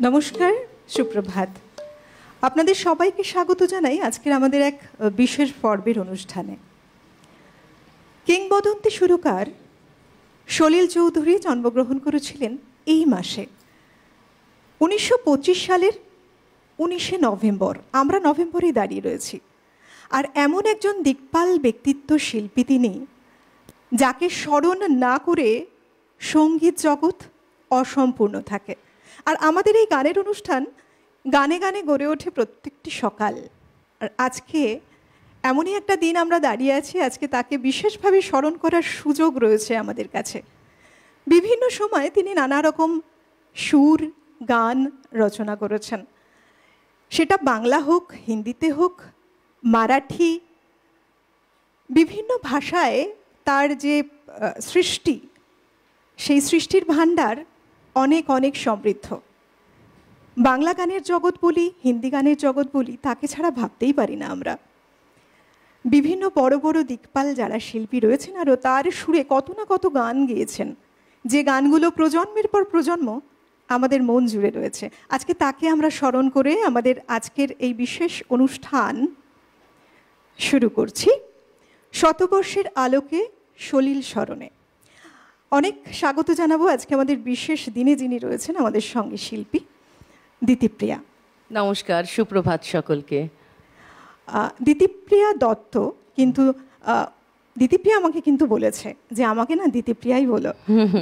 নমস্কার, সুপ্রভাত। আপনাদের সবাইকে স্বাগত জানাই আজকের আমাদের এক বিশেষ পর্বের অনুষ্ঠানে। কিংবদন্তি সুরকার সলিল চৌধুরী জন্মগ্রহণ করেছিলেন এই মাসে 1925 সালের 19শে নভেম্বর। আমরা নভেম্বরেই দাঁড়িয়ে রয়েছি। আর এমন একজন দিকপাল ব্যক্তিত্ব শিল্পী তিনি, যাকে স্মরণ না করে সঙ্গীত জগৎ অসম্পূর্ণ থাকে। আর আমাদের এই গানের অনুষ্ঠান গানে গানে গড়ে ওঠে প্রত্যেকটি সকাল। আর আজকে এমনই একটা দিন আমরা দাঁড়িয়ে আছি, আজকে তাকে বিশেষভাবে স্মরণ করার সুযোগ রয়েছে আমাদের কাছে। বিভিন্ন সময়ে তিনি নানা রকম সুর গান রচনা করেছেন, সেটা বাংলা হোক, হিন্দিতে হোক, মারাঠি, বিভিন্ন ভাষায় তার যে সৃষ্টি, সেই সৃষ্টির ভাণ্ডার অনেক অনেক সমৃদ্ধ। বাংলা গানের জগৎ বলি, হিন্দি গানের জগৎ বলি, তাকে ছাড়া ভাবতেই পারি না আমরা। বিভিন্ন বড় বড় দিকপাল যারা শিল্পী রয়েছেন, আরও তার সুরে কত না কত গান গেয়েছেন, যে গানগুলো প্রজন্মের পর প্রজন্ম আমাদের মন জুড়ে রয়েছে। আজকে তাকে আমরা স্মরণ করে আমাদের আজকের এই বিশেষ অনুষ্ঠান শুরু করছি। শতবর্ষের আলোকে সলিল স্মরণে অনেক স্বাগত জানাবো আজকে আমাদের বিশেষ দিনে যিনি রয়েছেন আমাদের সঙ্গে, শিল্পী দিতিপ্রিয়া। নমস্কার, সুপ্রভাত সকলকে। দিতিপ্রিয়া দত্ত, কিন্তু দিতিপ্রিয়া আমাকে কিন্তু বলেছে যে আমাকে না দিতিপ্রিয়াই বলো।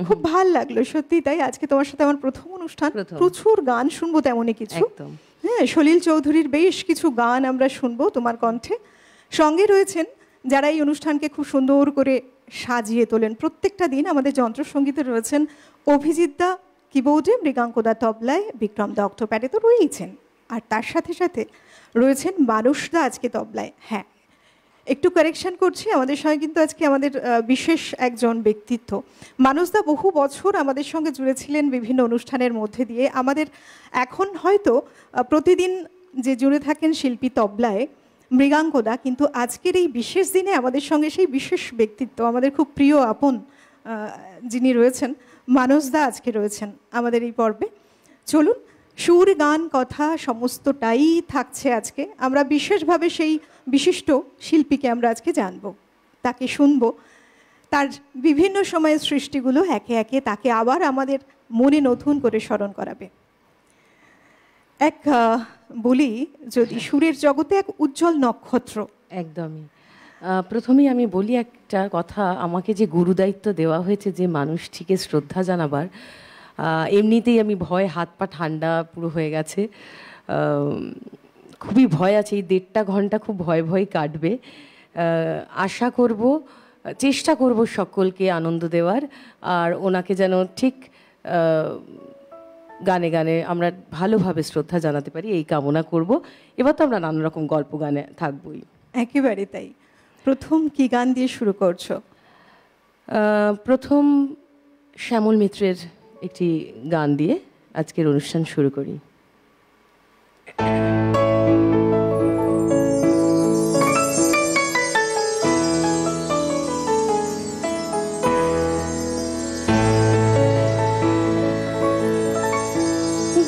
খুব ভাল লাগলো সত্যি। তাই আজকে তোমার সাথে আমার প্রথম অনুষ্ঠান, প্রচুর গান শুনবো তেমনই কিছু। হ্যাঁ, সলিল চৌধুরীর বেশ কিছু গান আমরা শুনবো তোমার কণ্ঠে। সঙ্গে রয়েছেন যারা এই অনুষ্ঠানকে খুব সুন্দর করে সাজিয়ে তোলেন প্রত্যেকটা দিন। আমাদের যন্ত্রসঙ্গীতে রয়েছেন অভিজিৎদা কিবোর্ডে, মৃগাঙ্কদা তবলায়, বিক্রমদা অক্টোপ্যাডে তো রয়েইছেন, আর তার সাথে সাথে রয়েছেন মানুষদা আজকে তবলায়। হ্যাঁ, একটু কারেকশন করছি, আমাদের সঙ্গে কিন্তু আজকে আমাদের বিশেষ একজন ব্যক্তিত্ব। মানুষদা বহু বছর আমাদের সঙ্গে জুড়েছিলেন বিভিন্ন অনুষ্ঠানের মধ্যে দিয়ে। আমাদের এখন হয়তো প্রতিদিন যে জুড়ে থাকেন শিল্পী তবলায় মৃগাঙ্কদা, কিন্তু আজকের এই বিশেষ দিনে আমাদের সঙ্গে সেই বিশেষ ব্যক্তিত্ব, আমাদের খুব প্রিয় আপন যিনি রয়েছেন, মানুষদা আজকে রয়েছেন আমাদের এই পর্বে। চলুন, সুর গান কথা সমস্তটাই থাকছে আজকে। আমরা বিশেষভাবে সেই বিশিষ্ট শিল্পীকে আমরা আজকে জানব, তাকে শুনব, তার বিভিন্ন সময়ের সৃষ্টিগুলো একে একে তাকে আবার আমাদের মনে নতুন করে স্মরণ করাবে। এক বলি, যদি সুরের জগতে এক উজ্জ্বল নক্ষত্র। একদমই। প্রথমেই আমি বলি একটা কথা, আমাকে যে গুরুদায়িত্ব দেওয়া হয়েছে যে মানুষটিকে শ্রদ্ধা জানাবার, এমনিতেই আমি ভয়, হাত পা ঠান্ডা পুরো হয়ে গেছে। খুবই ভয় আছে, এই 1.5 ঘন্টা খুব ভয় ভয় কাটবে। আশা করব, চেষ্টা করব সকলকে আনন্দ দেওয়ার, আর ওনাকে যেন ঠিক গানে গানে আমরা ভালোভাবে শ্রদ্ধা জানাতে পারি, এই কামনা করব। এবার তো আমরা নানা রকম গল্প গানে থাকবই। একেবারে তাই। প্রথম কি গান দিয়ে শুরু করছো? প্রথম শ্যামল মিত্রের একটি গান দিয়ে আজকের অনুষ্ঠান শুরু করি।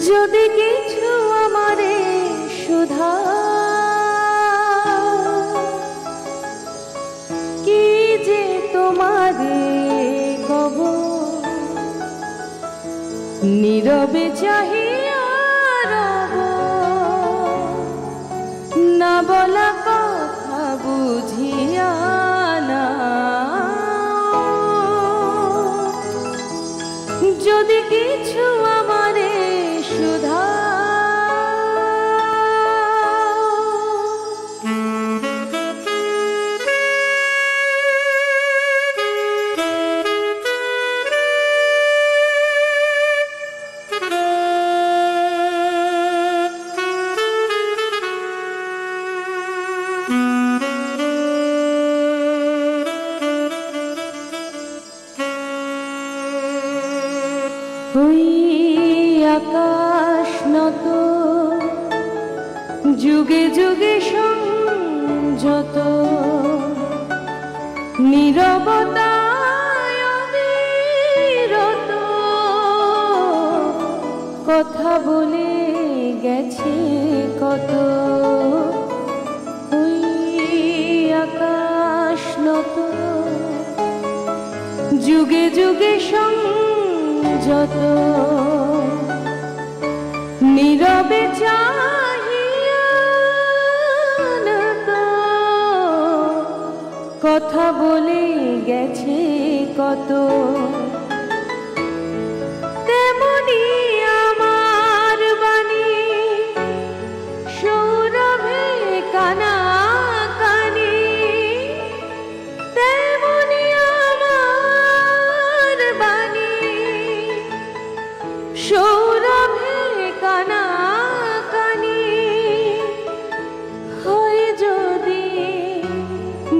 যদি কিছু আমারে সুধা কি যে তোমারে কব, নীরবে চাহিয়া রব, না বলা কথা বুঝিয়া না। যদি কিছু আমারে সুধা ওই আকাশ নত যুগে যুগে সংযত, নীরবতায় অবিরত কথা বলে গেছে কত, ওই আকাশ নত যুগে যুগে সংযত, নীরবে চাহিয়া নত কথা বলে গেছে কত। তেমনি আমার বাণী সৌরভে কানা কানি, তেমনি আমার বাণী সৌরভে কানা কানি। হয় যদি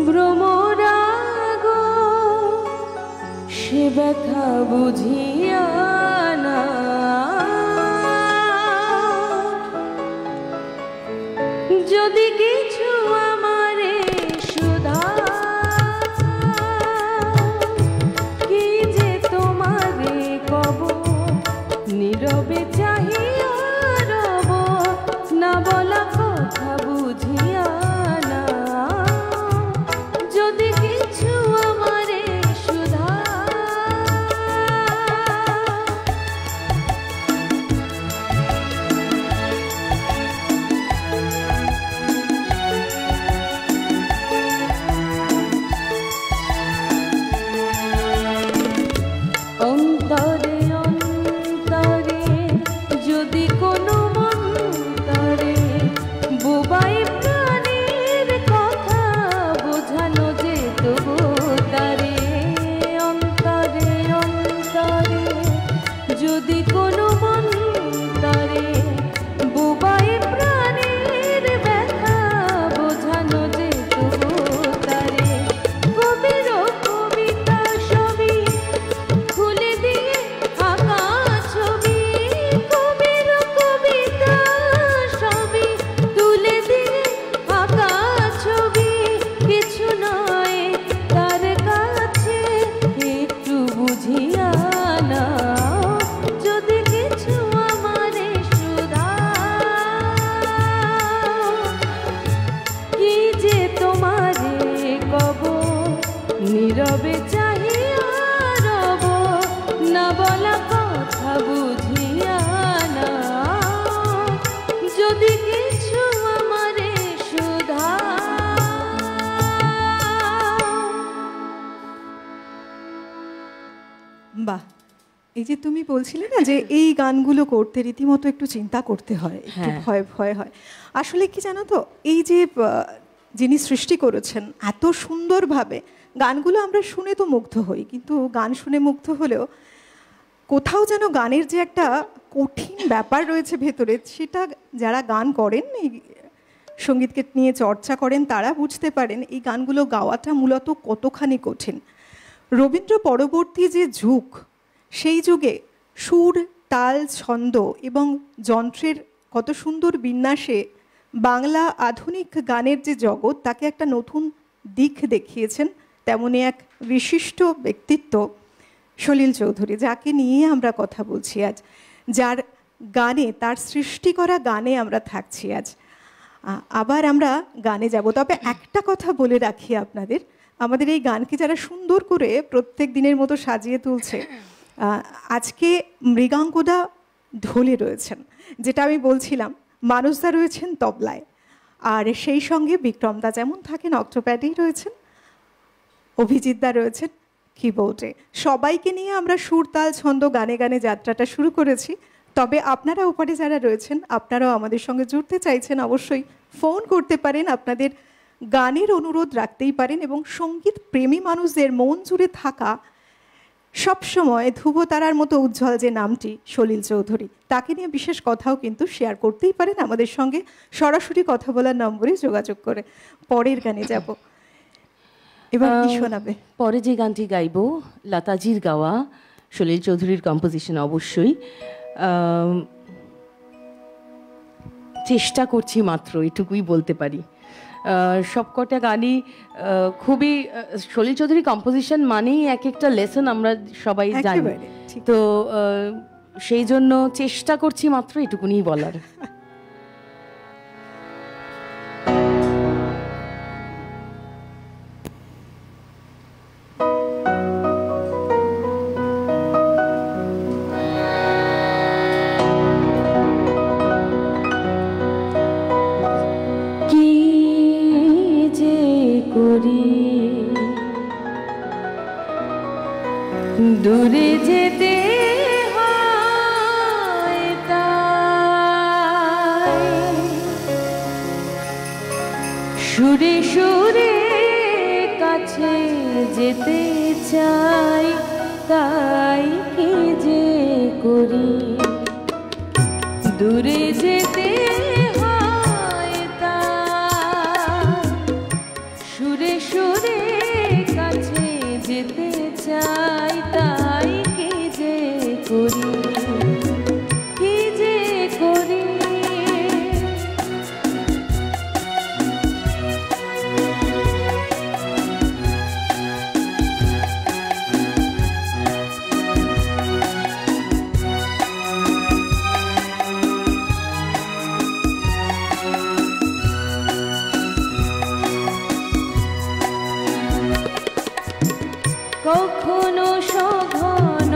ভ্রমরাগ সে ব্যথা বুঝিয়া না, যদি কিছু আমারে সুধা, কি যে তোমারে কব, নীরবে চাহিয়া রব, না বলা কথা বুঝিয়া না, যদি কিছু আমারে সুধা। অন্তরে অন্তরে যদি কোনো মন্তরে বোবাই প্রাণীর কথা বোঝানো যেত তারে, অন্তরে অন্তরে যদি কোনো মন্তরে বোবাই প্রাণীর ব্যথা বোঝানো যেত তারে। কবির কবিতা সবই খুলে দিয়ে আঁকা ছবি, কবির কবিতা সবই তুলে দিয়ে আঁকা ছবি, কিছু নয় তার কাছে একটু বুঝিয়া না, যদি কিছু আমারে সুধা। কি যে তোমারে কব, নীরবে চাহিয়া রব, না বলা কথা বুঝিয়া না, যদি কিছু আমারে সুধা। বাহ, এই যে তুমি বলছিলে না যে এই গানগুলো করতে রীতিমতো একটু চিন্তা করতে হয়, একটু ভয় ভয় হয়। আসলে কি জানো তো, এই যে যিনি সৃষ্টি করেছেন এত সুন্দরভাবে গানগুলো, আমরা শুনে তো মুগ্ধ হই, কিন্তু গান শুনে মুগ্ধ হলেও কোথাও যেন গানের যে একটা কঠিন ব্যাপার রয়েছে ভেতরে, সেটা যারা গান করেন, এই সঙ্গীতকে নিয়ে চর্চা করেন, তারা বুঝতে পারেন এই গানগুলো গাওয়াটা মূলত কতখানি কঠিন। রবীন্দ্র পরবর্তী যে যুগ, সেই যুগে সুর, তাল, ছন্দ এবং যন্ত্রের কত সুন্দর বিন্যাসে বাংলা আধুনিক গানের যে জগৎ, তাকে একটা নতুন দিক দেখিয়েছেন। তেমনি এক বিশিষ্ট ব্যক্তিত্ব সলিল চৌধুরী, যাকে নিয়ে আমরা কথা বলছি আজ, যার গানে, তার সৃষ্টি করা গানে আমরা থাকছি আজ। আবার আমরা গানে যাব, তবে একটা কথা বলে রাখি আপনাদের, আমাদের এই গানকে যারা সুন্দর করে প্রত্যেক দিনের মতো সাজিয়ে তুলছে, আজকে মৃগাঙ্গদা ঢোলে রয়েছেন, যেটা আমি বলছিলাম, মানসদা রয়েছেন তবলায়, আর সেই সঙ্গে বিক্রমদা যেমন থাকেন অক্টোপ্যাডেই রয়েছেন, অভিজিৎদা রয়েছেন কিবোর্ডে। সবাইকে নিয়ে আমরা সুর, তাল, ছন্দ, গানে গানে যাত্রাটা শুরু করেছি। তবে আপনারা ওপারে যারা রয়েছেন, আপনারাও আমাদের সঙ্গে জুড়তে চাইছেন, অবশ্যই ফোন করতে পারেন, আপনাদের গানের অনুরোধ রাখতেই পারেন, এবং সঙ্গীত প্রেমী মানুষদের মন জুড়ে থাকা সবসময় ধ্রুবতারার মতো উজ্জ্বল যে নামটি সলিল চৌধুরী, তাকে নিয়ে বিশেষ কথাও কিন্তু শেয়ার করতেই পারেন আমাদের সঙ্গে সরাসরি কথা বলার নম্বরে যোগাযোগ করে। পরের গানে যাব, এবার কি শোনাবে? পরে যে গানটি গাইব লতাজির গাওয়া, সলিল চৌধুরীর কম্পোজিশন অবশ্যই। চেষ্টা করছি মাত্র, এটুকুই বলতে পারি। সবকটা গানই খুবই, সলিল চৌধুরী কম্পোজিশন মানেই এক একটা লেসন, আমরা সবাই জানি। তো সেই জন্য চেষ্টা করছি মাত্র এটুকুনি বলার। কি যে করি দূরে যেতে হয় তাই, সুরে সুরে কাছে যেতে চাই, তাই কি যে করি দূরে যেতে হয় তাই, সুরে সুরে কাছে যেতে চাই, তাই কি যে করি, কি যে করি। কখনো সঘন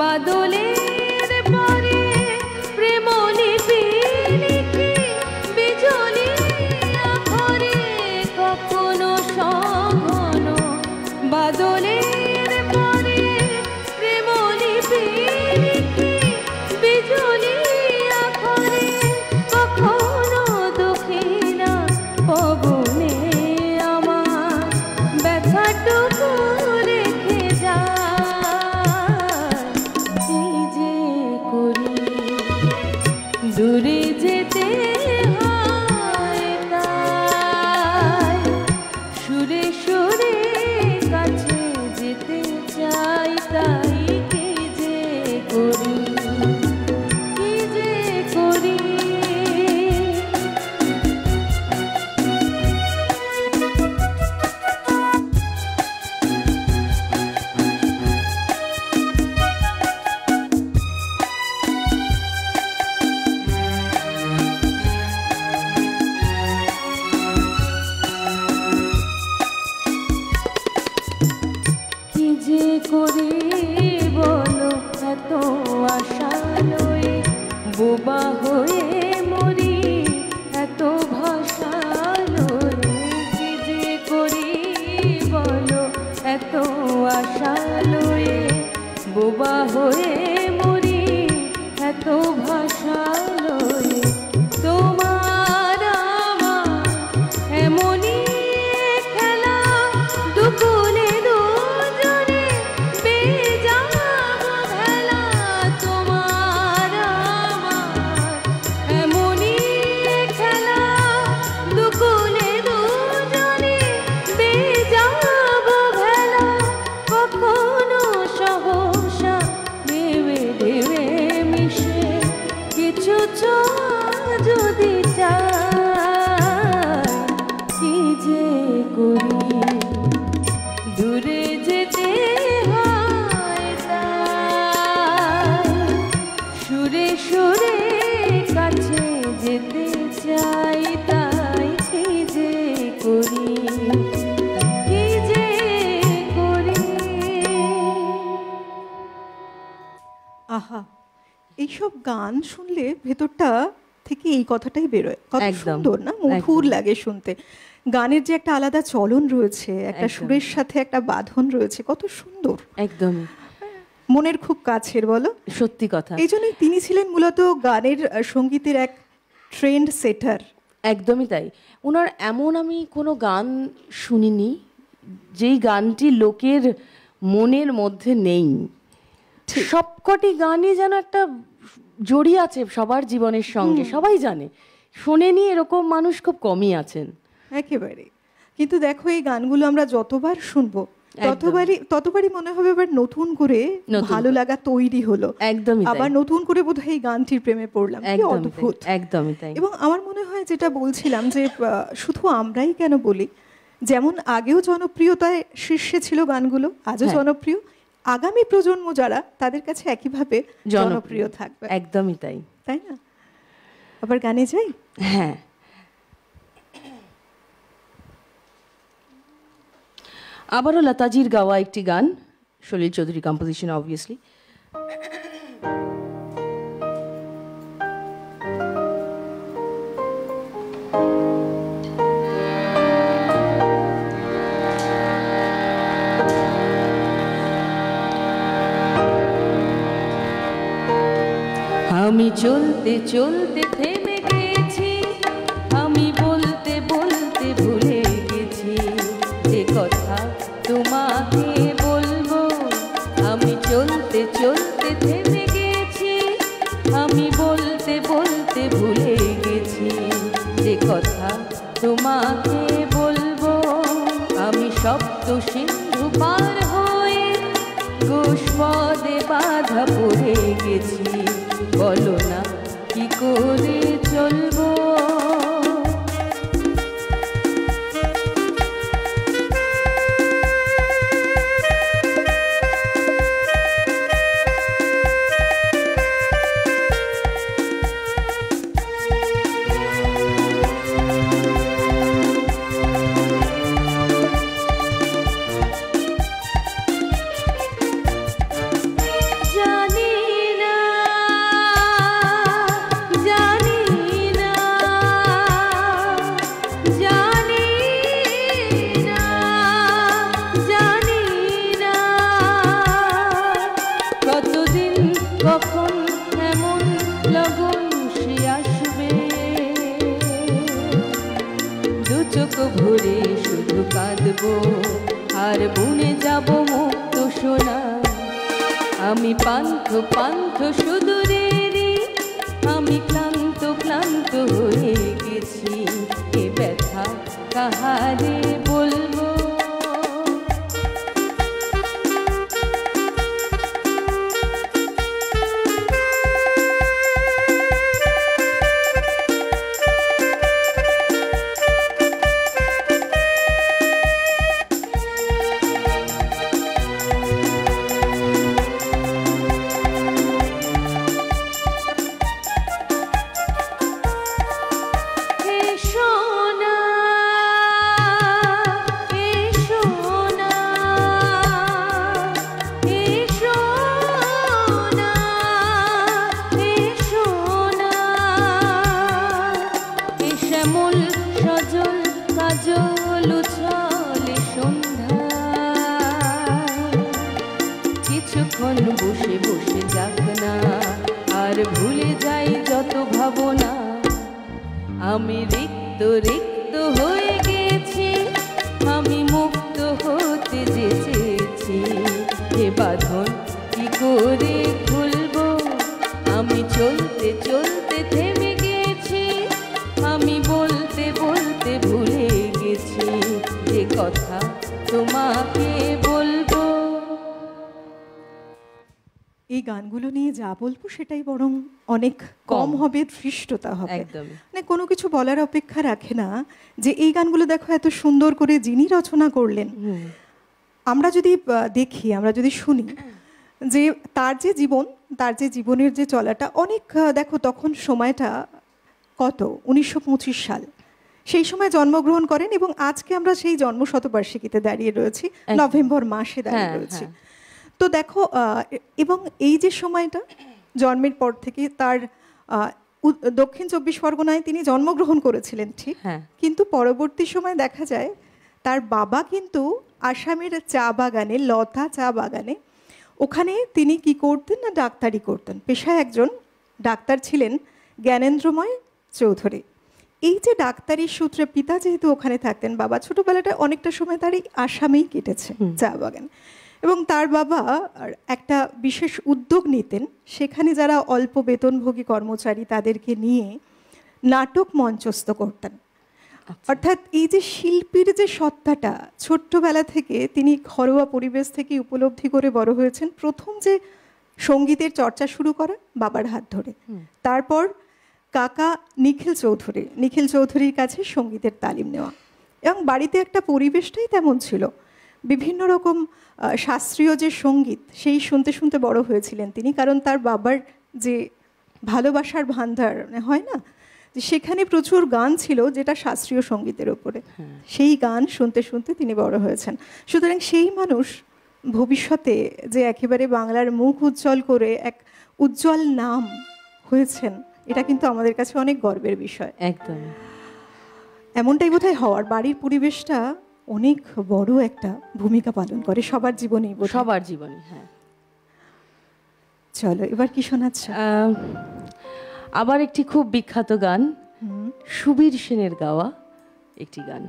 বাদলের পরে প্রেম লিপি লিখি বিজলি আখরে, কখনো সঘন বাদলের পরে প্রেম লিপি লিখি বিজলি আখরে, কখনো দক্ষিণা পবনে আমার ব্যথাটুকু রেখে যায়, কি যে করি দূরে যেতে হয় তাই, সুরে সুরে কাছে যেতে চাই, তাই কি যে করি, কি যে করি। কি যে করি বলো এত আশা লয়ে, বোবা হয়ে মরি এত ভাষা লয়ে, কি যে করি বলো এত আশা লয়ে, বোবা হয়ে মরি এত ভাষা লয়ে, তোমার আমার এমনই খেলা দুকুলে দুজনে বেজাবো ভেলা, তোমার আমার এমনই খেলা দুকুলে দুজনে বেজাবো ভেলা, কখনো সহসা দেবে দেবে মিশে কিছু যদি চাই, কি যে করি দূরে যেতে হয় তাই, সুরে সুরে কাছে যেতে চাই, তাই কি যে করি, কি যে করি। আহা, এইসব গান শুনলে ভেতরটা থেকে এই কথাটাই বেরোয়, কত একদম, সুন্দর না, মধুর একদম। লাগে শুনতে। গানের যে একটা আলাদা চলন রয়েছে, একটা একদম। সুরের সাথে একটা বাঁধন রয়েছে, কত সুন্দর, একদম মনের খুব কাছের, বলো। সত্যি কথা। এই জন্যই তিনি ছিলেন মূলত গানের সঙ্গীতের এক ট্রেন্ড সেটার। একদমই তাই। ওনার এমন আমি কোনো গান শুনিনি যেই গানটি লোকের মনের মধ্যে নেই। সবকটি গানই যেন একটা জড়িয়ে আছে সবার জীবনের সঙ্গে, সবাই জানে। শোনেনি এরকম মানুষ খুব কমই আছেন। একেবারে। কিন্তু দেখো, এই গানগুলো আমরা যতবার শুনবো ততবারই মনে হবে এবার নতুন করে ভালো লাগা তৈরি হলো, একদমই আবার নতুন করে বোধহয় এই গানটির প্রেমে পড়লাম। কি অদ্ভুত। একদমই তাই। এবং আমার মনে হয়, যেটা বলছিলাম, যে শুধু আমরাই কেন বলি, যেমন আগেও জনপ্রিয়তায় শীর্ষে ছিল গানগুলো, আজও জনপ্রিয়, আগামী প্রজন্ম যারা, তাদের কাছে একইভাবে জনপ্রিয় থাকবে। একদমই তাই, তাই না? আবার গানে যাই। হ্যাঁ, আবারও লতাজির গাওয়া একটি গান, সলিল চৌধুরী কম্পোজিশন অবভিয়াসলি। আমি চলতে চলতে থেমে গেছি, আমি বলতে বলতে ভুলে গেছি যে কথা তোমাকে বলবো। আমি চলতে চলতে থেমে গেছি, আমি বলতে বলতে ভুলে গেছি যে কথা তোমাকে বলবো। আমি সপ্ত সিন্ধু পার হয়ে গোষ্পদে বাধা পড়ে গেছি, বলো না কি করে চলবো। কখন এমন লগন সে আসবে, দু চোখ ভরে শুধু কাঁদবো আর বুনে যাব মুক্ত সোনা। আমি পান্থ পান্থ সুদূরেরই, আমি ক্লান্ত ক্লান্ত হয়ে গেছি, এ ব্যথা কাহারে বলবো। কিছুক্ষণ বসে বসে যাক না, আর ভুলে যাই যত ভাবনা। আমি রিক্ত রিক্ত হয়ে গেছি, আমি মুক্ত হতে যে চেয়েছি, এ বাঁধন কি করে খুলবো। আমি চলতে চলতে থেমে গেছি, আমি বলতে বলতে ভুলে গেছি যে কথা তোমাকে বলবো। এই গানগুলো নিয়ে যা বলবো সেটাই বরং অনেক কম হবে, ধৃষ্টতা হবে। মানে কোনো কিছু বলার অপেক্ষা রাখে না যে এই গানগুলো দেখো এত সুন্দর করে যিনি রচনা করলেন। আমরা যদি দেখি, আমরা যদি শুনি যে তার যে জীবন, তার যে জীবনের যে চলাটা অনেক, দেখো তখন সময়টা কত, 1925 সাল, সেই সময় জন্মগ্রহণ করেন এবং আজকে আমরা সেই জন্ম শতবার্ষিকীতে দাঁড়িয়ে রয়েছি, নভেম্বর মাসে দাঁড়িয়ে রয়েছি। তো দেখো, এবং এই যে সময়টা জন্মের পর থেকে তার দক্ষিণ 24 পরগনায় তিনি জন্মগ্রহণ করেছিলেন ঠিক, কিন্তু পরবর্তী সময় দেখা যায় তার বাবা কিন্তু আসামের চা বাগানে, লতা চা বাগানে, ওখানে তিনি কি করতেন না ডাক্তারি করতেন, পেশায় একজন ডাক্তার ছিলেন জ্ঞানেন্দ্রময় চৌধুরী। এই যে ডাক্তারি সূত্রে পিতা যেহেতু ওখানে থাকতেন, বাবা ছোটবেলাটা অনেকটা সময় তার এই আসামেই কেটেছে চা বাগান। এবং তার বাবা একটা বিশেষ উদ্যোগ নিতেন, সেখানে যারা অল্প বেতনভোগী কর্মচারী তাদেরকে নিয়ে নাটক মঞ্চস্থ করতেন। অর্থাৎ এই যে শিল্পীর যে সত্তাটা ছোট্টবেলা থেকে তিনি ঘরোয়া পরিবেশ থেকে উপলব্ধি করে বড় হয়েছেন। প্রথম যে সঙ্গীতের চর্চা শুরু করা বাবার হাত ধরে, তারপর কাকা নিখিল চৌধুরীর কাছে সঙ্গীতের তালিম নেওয়া, এবং বাড়িতে একটা পরিবেশটাই তেমন ছিল। বিভিন্ন রকম শাস্ত্রীয় যে সঙ্গীত সেই শুনতে শুনতে বড় হয়েছিলেন তিনি, কারণ তার বাবার যে ভালোবাসার ভান্ডার হয় না, যে সেখানে প্রচুর গান ছিল যেটা শাস্ত্রীয় সঙ্গীতের ওপরে, সেই গান শুনতে শুনতে তিনি বড় হয়েছেন। সুতরাং সেই মানুষ ভবিষ্যতে যে একেবারে বাংলার মুখ উজ্জ্বল করে এক উজ্জ্বল নাম হয়েছেন, এটা কিন্তু আমাদের কাছে অনেক গর্বের বিষয়। একদম এমনটাই বোধহয় হওয়ার, বাড়ির পরিবেশটা অনেক বড় একটা ভূমিকা পালন করে সবার জীবনেই, সবার জীবনে। হ্যাঁ, চলো এবার কি শোনাচ্ছ? আবার একটি খুব বিখ্যাত গান, সুবীর সেনের গাওয়া একটি গান।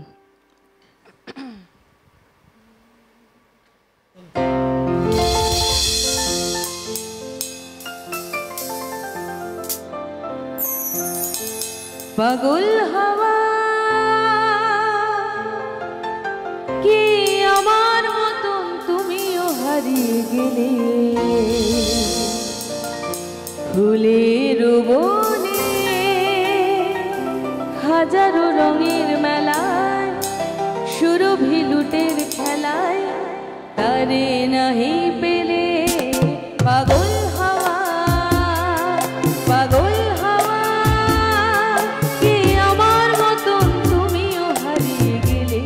পাগল হাওয়া কি আমার মতন তুমিও হারিয়ে গেলে, ফুলের বনে হাজারো রঙের মেলায়, সুরভি লুটের খেলায় তারে নাহি পেলে। পাগল হাওয়া, পাগল হাওয়া কি আমার মতন তুমিও হারিয়ে গেলে,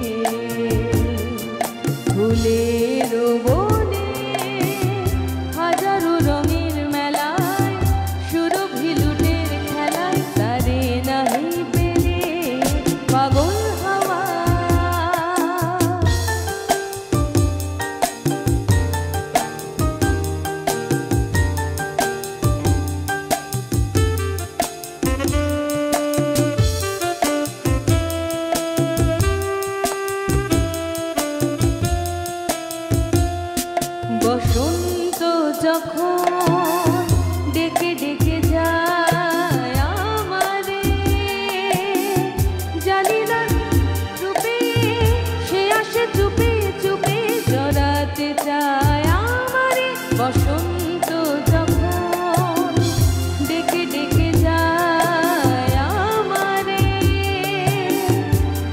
ফুলের বনে হাজারো রঙের মেলায়, সুরভি লুটের খেলায় তারে নাহি পেলে। পাগল হাওয়া, বসন্ত যখন ডেকে ডেকে যায় আমারে, জানি না রূপে সে আসে চুপে চুপে জড়াতে চায় আমারে। বসন্ত যখন ডেকে ডেকে যায় আমারে,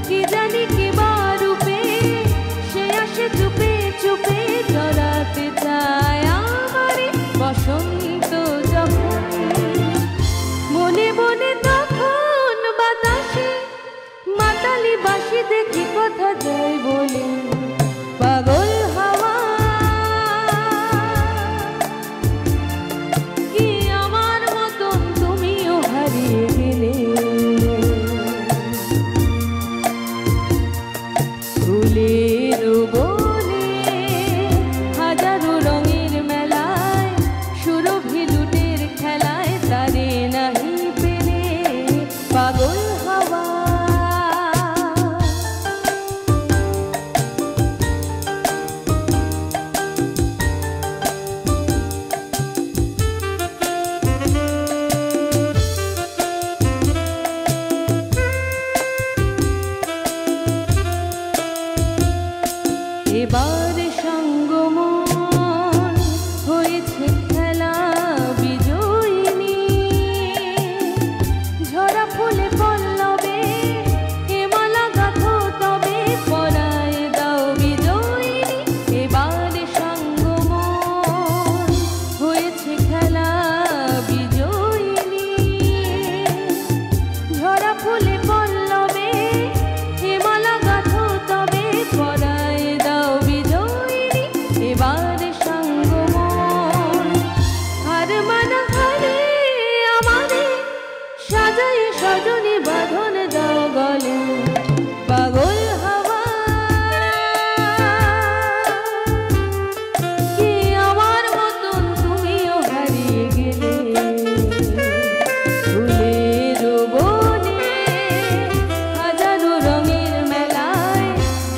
কি জানি কি বা রূপে সে আসে চুপে চুপে জড়াতে চায় আমারে। বসন্ত যখন মনে মনে তখন বাতাসে মাতালি বাসি দেখি কথা যায় বলে। পাগল হাওয়া কি আমার মতন তুমিও হারিয়ে গেলে, ফুলের বনে হাজারো রঙের মেলায়, সুরভি লুটের খেলায় তারে নাহি পেলে। পাগল হাওয়া, এবার সঙ্গমন হয়েছে খেলা বিজয়িনী, ঝরা ফুলে পল্লবে এ মালা গাঁথো তবে পরায় দাও বিজয়িনী। এবার সঙ্গমন হয়েছে খেলা বিজয়িনী, ঝরা ফুলে পল্লবে এ মালা গাঁথো তবে পরায় দাও বিজয়িনী। এবার সঙ্গমন হার মানা হারে আমারে, সাজায় সজনী বাঁধন দাও গলে। পাগল হাওয়া কি আমার মতন তুমিও হারিয়ে গেলে, ফুলের বনে হাজারো রঙের মেলায়,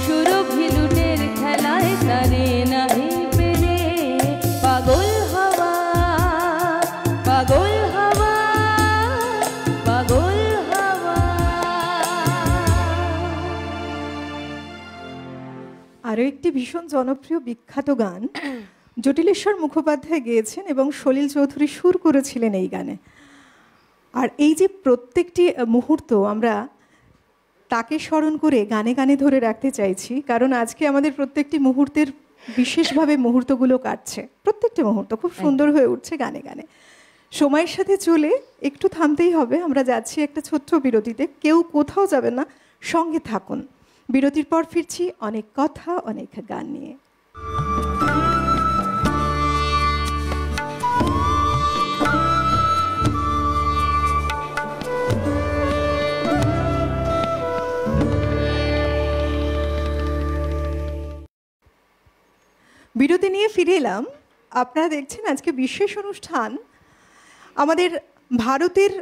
সুরভি লুটের খেলায় তারে নাহি পেলে। পাগল হাওয়া, পাগল হাওয়া, পাগল হাওয়া। আরও একটি ভীষণ জনপ্রিয় বিখ্যাত গান জটিলেশ্বর মুখোপাধ্যায় গেয়েছেন এবং সলিল চৌধুরী সুর করেছিলেন এই গানে। আর এই যে প্রত্যেকটি মুহূর্ত আমরা তাকে স্মরণ করে গানে গানে ধরে রাখতে চাইছি, কারণ আজকে আমাদের প্রত্যেকটি মুহূর্তের বিশেষভাবে মুহূর্তগুলো কাটছে, প্রত্যেকটি মুহূর্ত খুব সুন্দর হয়ে উঠছে গানে গানে। সময়ের সাথে চলে একটু থামতেই হবে, আমরা যাচ্ছি একটা ছোট্ট বিরতিতে। কেউ কোথাও যাবেন না, সঙ্গে থাকুন। বিরতির পর ফিরছি অনেক কথা অনেক গান নিয়ে। বিরতি নিয়ে ফিরে এলাম। আপনারা দেখছেন আজকে বিশেষ অনুষ্ঠান। আমাদের ভারতের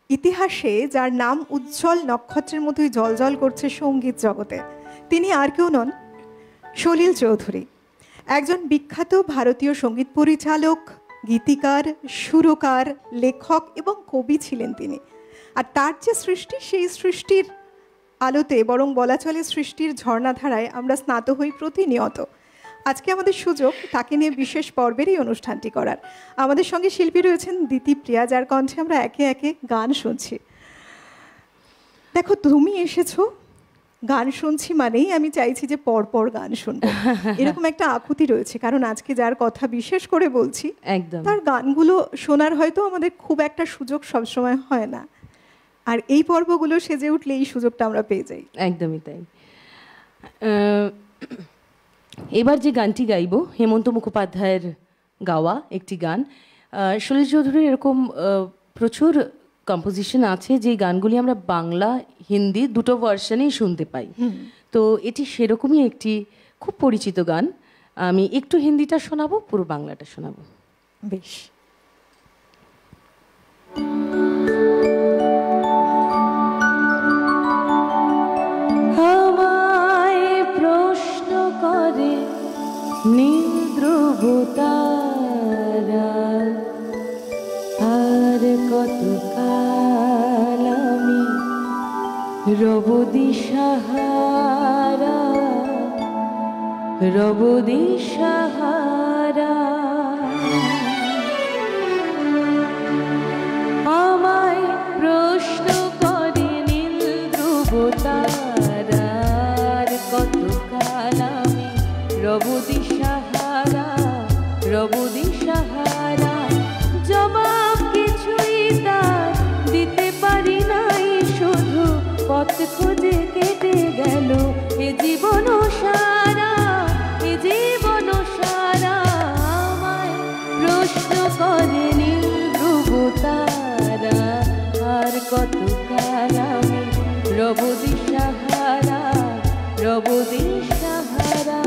ইতিহাসে যার নাম উজ্জ্বল নক্ষত্রের মতোই জ্বলজ্বল করছে সঙ্গীত জগতে, তিনি আর কেউ নন, সলিল চৌধুরী। একজন বিখ্যাত ভারতীয় সঙ্গীত পরিচালক, গীতিকার, সুরকার, লেখক এবং কবি ছিলেন তিনি। আর তার যে সৃষ্টি, সেই সৃষ্টির আলোতে, বরং বলা চলে সৃষ্টির ঝর্ণাধারায় আমরা স্নাত হই প্রতিনিয়ত। আজকে আমাদের সুযোগ তাকে নিয়ে বিশেষ পর্বের এই অনুষ্ঠানটি করার। আমাদের সঙ্গে শিল্পী রয়েছেন দিতিপ্রিয়া, যার কণ্ঠে আমরা একে একে গান শুনছি। দেখো, তুমি এসেছো, গান শুনছি মানেই আমি চাইছি যে পরপর গান শুনবো, এরকম একটা আকুতি রয়েছে। কারণ আজকে যার কথা বিশেষ করে বলছি, একদম তার গানগুলো শোনার হয়তো আমাদের খুব একটা সুযোগ সবসময় হয় না, আর এই পর্বগুলো সেজে উঠলে এই সুযোগটা আমরা পেয়ে যাই। একদমই তাই। এবার যে গানটি গাইব, হেমন্ত মুখোপাধ্যায়ের গাওয়া একটি গান। সলিল চৌধুরীর এরকম প্রচুর কম্পোজিশন আছে যে গানগুলি আমরা বাংলা হিন্দি দুটো ভার্সনেই শুনতে পাই। তো এটি সেরকমই একটি খুব পরিচিত গান। আমি একটু হিন্দিটা শোনাবো, পুরো বাংলাটা শোনাবো। বেশ। নীল ধ্রুব তারা, আর কতকাল আমি রব দিশাহারা, রব দিশাহারা। আমায় প্রশ্ন করে নীল ধ্রুব তারা, আর কতকাল আমি রব দিশাহারা, রব দিশাহারা। জবাব কিছুই তার দিতে পারি নাই, শুধু পথ খুঁজে কেটে গেল এ জীবন সারা, এ জীবন সারা। আমায় প্রশ্ন করে নীল ধ্রুব তারা, আর কতকাল আমি রব দিশাহারা, রব দিশাহারা।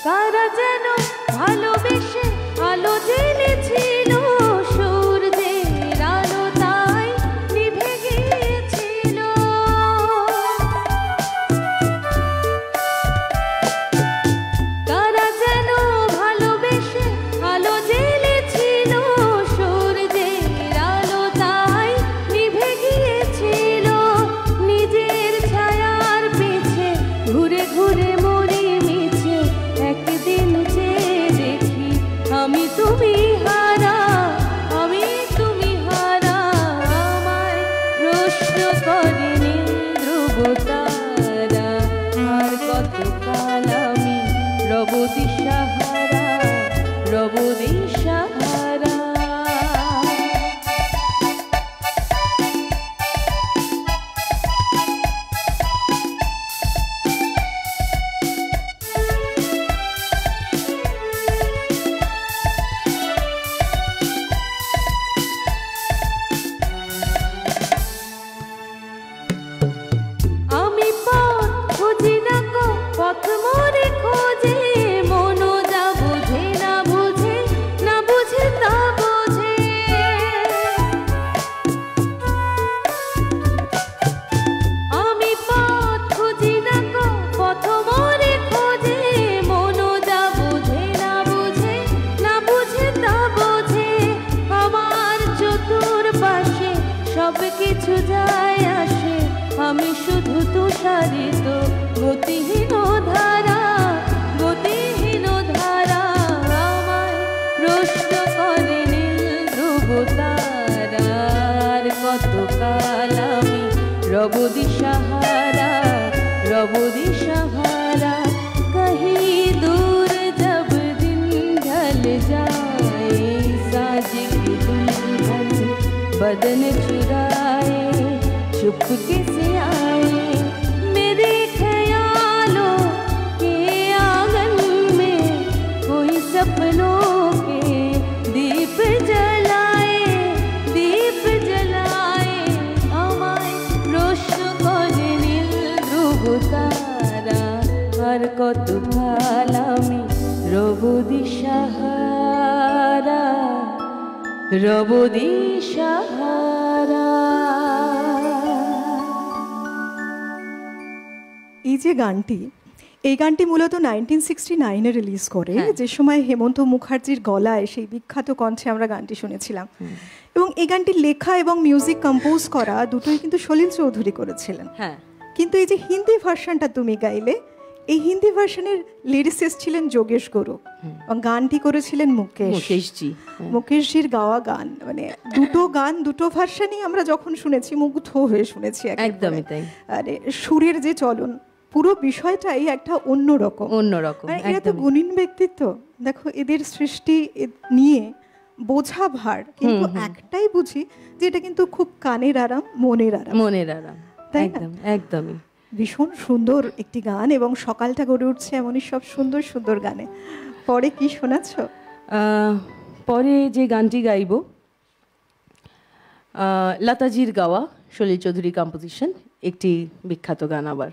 কারা যেন ভালোবেসে আলো জেলেছিল, সূর্যের আলো তাই নিভে গিয়েছে। সব কিছু যায় আসে, আমি শুধু তুষারিত গতিহীন ধারা, গতিহীন ধারা। আমায় প্রশ্ন করে নীল ধ্রুব তারার, কতকাল আমি রব দিশাহারা, রব দিশাহারা। कहीं दूर जब दिन ढल जाए, साज की दुल्हन बदन चुराए, चुपके से आए मेरे ख्यालों के आंगन में, कोई सपनों के दीप जलाए, दीप जलाए। আমায় প্রশ্ন করে নীল ধ্রুব তারা, আর কত কাল আমি রব দিশাহারা, রব দিশাহারা। এই যে গানটি, এই গানটি মূলত 1969-এ রিলিজ করে, যে সময় হেমন্ত মুখার্জির গলায় সেই বিখ্যাত কণ্ঠে আমরা গানটি শুনেছিলাম। এবং এই গানটি লেখা এবং মিউজিক কম্পোজ করা দুটোই কিন্তু সলিল চৌধুরী করেছিলেন। কিন্তু এই যে হিন্দি ভার্সনটা তুমি গাইলে, এই হিন্দি ভার্সনের লিরিসিস্ট ছিলেন যোগেশ গুরু এবং গানটি করেছিলেন মুকেশজির গাওয়া গান। মানে দুটো গান, দুটো ভার্সনই আমরা যখন শুনেছি মুগ্ধ হয়ে শুনেছি একদমই তাই। আরে সুরের যে চলন, পুরো বিষয়টাই একটা অন্যরকম। এরা তো গুণীন ব্যক্তিত্ব, দেখো এদের সৃষ্টি নিয়ে বোঝা ভার, কিন্তু একটাই বুঝি যে এটা কিন্তু খুব কানের আরাম, মনের আরাম, মনের আরাম, তাই না? একদমই ভীষণ সুন্দর একটি গান, এবং সকালটা গড়ে উঠছে এমনই সব সুন্দর সুন্দর গানে। পরে কি শোনাচ্ছ? পরে যে গানটি গাইব লতাজির গাওয়া, সলিল চৌধুরী কম্পোজিশন, একটি বিখ্যাত গান আবার।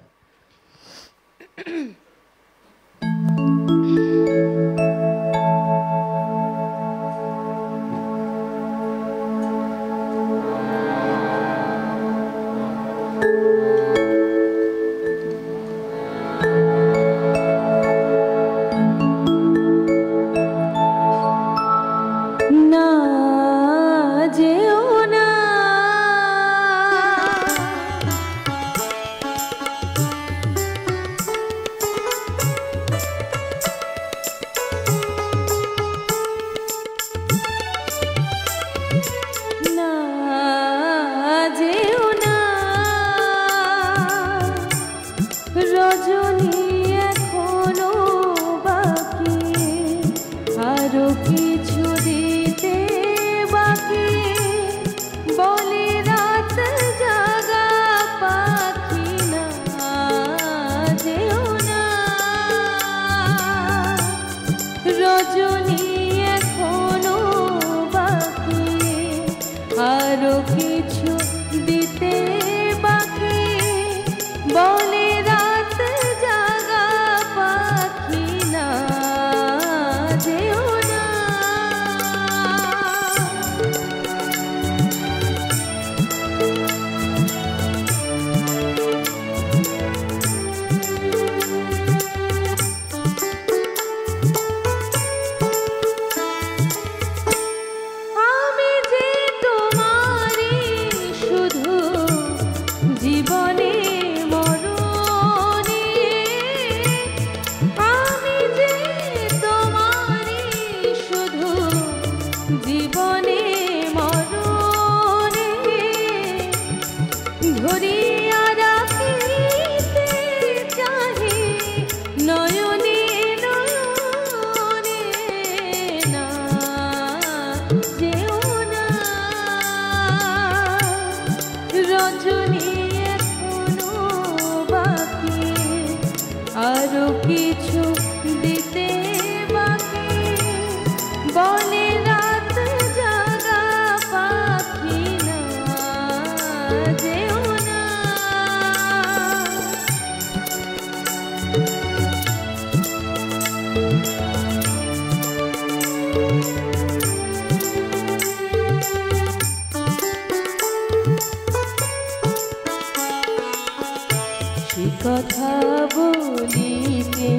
কথা বলিতে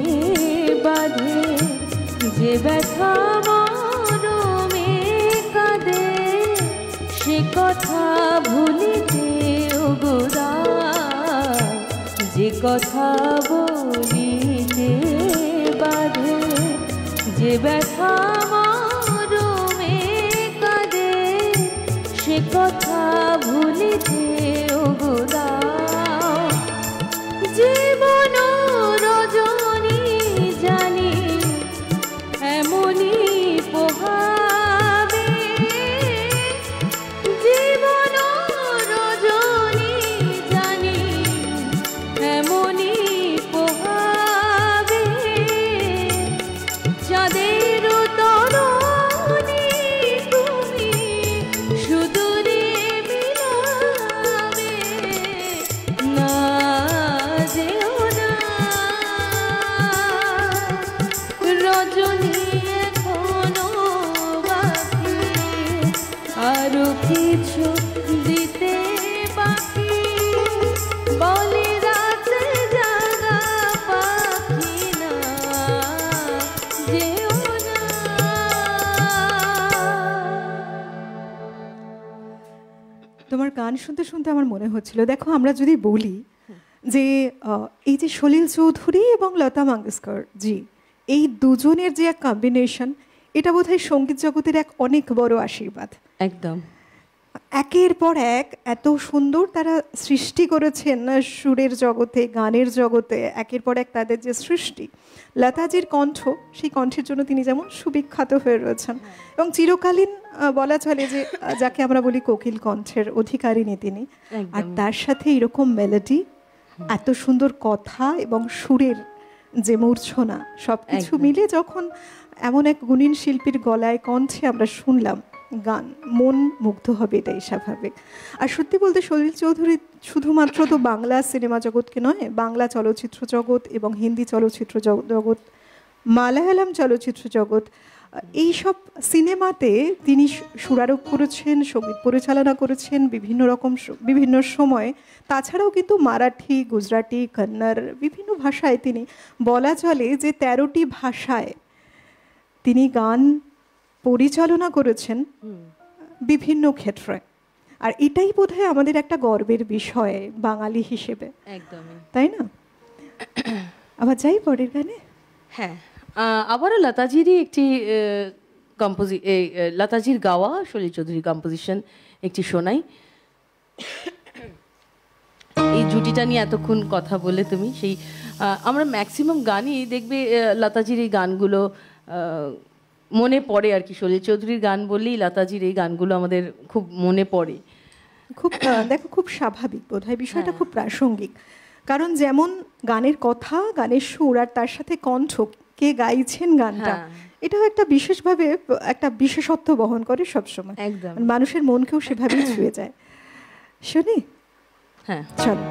বাধে যে ব্যথা মরমে কাঁদে, সে কথা ভুল কথা বলিতে বাধে, যে ব্যথা মরমে কাঁদে, সে কথা ভুলিতে ওগো দাও। জীবন রজনী জানি এমনি পোহাবে, জীবন রজনী জানি এমনি পোহাবে। চাঁদের তরণী তুমি সুদূরে মিলাবে, না যেও না রজনী এখনো বাকি, আরো কিছু দিতে বাকি। বলি রাতে জাগা পাখি, না যেও না। তোমার গান শুনতে শুনতে আমার মনে হচ্ছিল, দেখো আমরা যদি বলি যে এই যে সলিল চৌধুরী এবং লতা মঙ্গেশকর জি, এই দুজনের যে এক কম্বিনেশন, এটা বোধহয় সঙ্গীত জগতের এক অনেক বড় আশীর্বাদ। একদম একের পর এক এত সুন্দর তারা সৃষ্টি করেছেন সুরের জগতে, গানের জগতে, একের পর এক তাদের যে সৃষ্টি। লতাজির কণ্ঠ, সেই কণ্ঠের জন্য তিনি যেমন সুবিখ্যাত হয়ে রয়েছেন এবং চিরকালীন বলা চলে যে যাকে আমরা বলি কোকিল কণ্ঠের অধিকারিণী তিনি। আর তার সাথে এরকম মেলোডি, এত সুন্দর কথা এবং সুরের যে মূর্ছনা, সব কিছু মিলে যখন এমন এক গুণীন শিল্পীর গলায় কণ্ঠে আমরা শুনলাম গান, মন মুগ্ধ হবে, এটাই স্বাভাবিক। আর সত্যি বলতে সলিল চৌধুরী শুধুমাত্র তো বাংলা সিনেমা জগৎকে নয়, বাংলা চলচ্চিত্র জগৎ এবং হিন্দি চলচ্চিত্র জগৎ, মালায়ালাম চলচ্চিত্র জগৎ, এই সব সিনেমাতে তিনি সুরারোপ করেছেন, সঙ্গীত পরিচালনা করেছেন বিভিন্ন সময়। তাছাড়াও কিন্তু মারাঠি, গুজরাটি, কন্নড় বিভিন্ন ভাষায় তিনি, বলা চলে যে 13টি ভাষায় তিনি গান পরিচালনা করেছেন বিভিন্ন ক্ষেত্রে। আর এটাই বোধহয় আমাদের একটা গর্বের বিষয় বাঙালি হিসেবে, একদমই তাই না? আবার যাই পরের গানে। হ্যাঁ, আবারও লতাজিরই একটি লতাজির গাওয়া সলিল চৌধুরী কম্পোজিশন একটি শোনাই। এই জুটিটা নিয়ে এতক্ষণ কথা বলে তুমি, সেই আমরা ম্যাক্সিমাম গানই দেখবে লতাজির এই গানগুলো মনে পড়ে আর কি। সলিল চৌধুরীর গান বললেই লতাজির এই গানগুলো আমাদের খুব মনে পড়ে। খুব দেখো, খুব স্বাভাবিক বোধহয় বিষয়টা, খুব প্রাসঙ্গিক। কারণ যেমন গানের কথা, গানের সুর, আর তার সাথে কণ্ঠ, কে গাইছেন গানটা, এটাও একটা বিশেষভাবে একটা বিশেষত্ব বহন করে সবসময়। একদম মানুষের মনকেও সেভাবেই ছুঁয়ে যায়। শুনি? হ্যাঁ, চলো।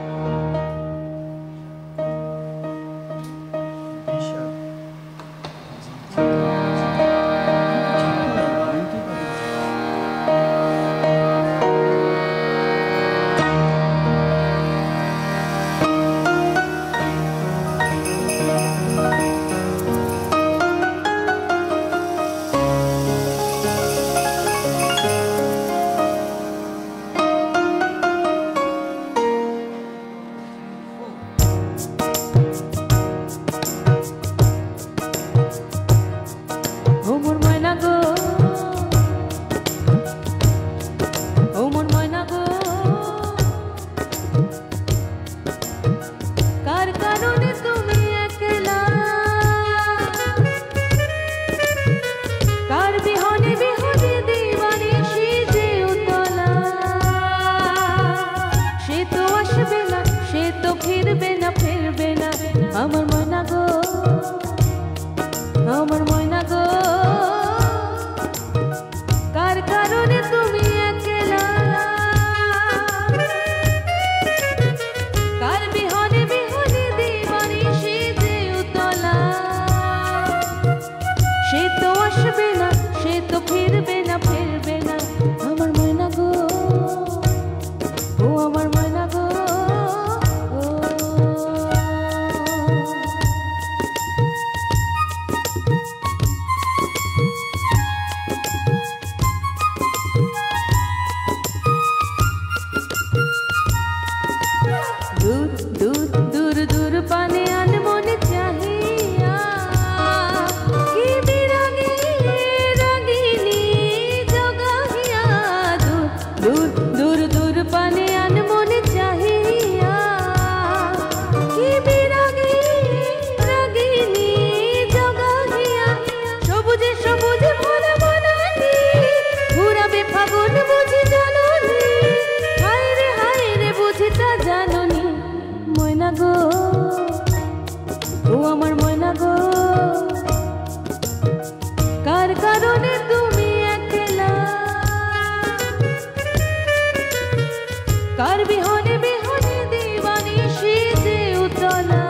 কার বিহনে বিহনে দিবানিশি যে উতলা,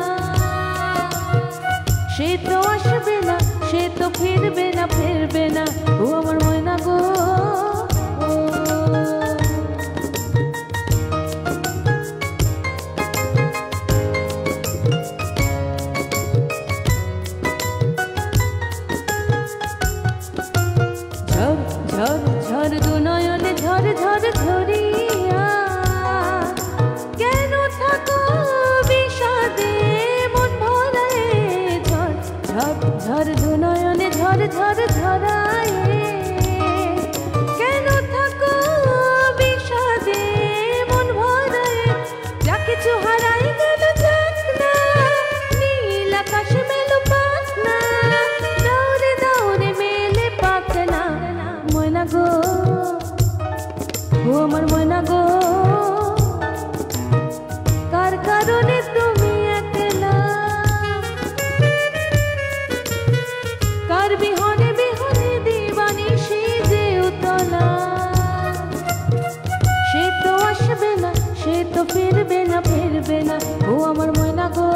সে তো আসবে না, সে তো ফিরবে না, ফিরবে না, ও আমার ময়না গো। ঝড় ঝড় ঝড় দু নয়নে ঝড় ঝড় ঝরিয়া, কেন থাকো বিষাদে মন ভরায়। ঝড় ঝড় ঝড় দু নয়নে ঝড় ঝড় ঝরায়, কেন থাকো বিষাদে মন ভরায়। যা কিছু হারাই গেল যাক না, নীল আকাশে মেলো পাক না, দৌড়ে দৌড়ে মেলে পাক না। ময়না গো, ও আমার ময়না গো, কার কারণে তুমি একলা, কার বিহনে বিহনে দিবানিশি যে উতলা, সে তো আসবে না, সে তো ফিরবে না, ফিরবে না, ও আমার ময়না গো।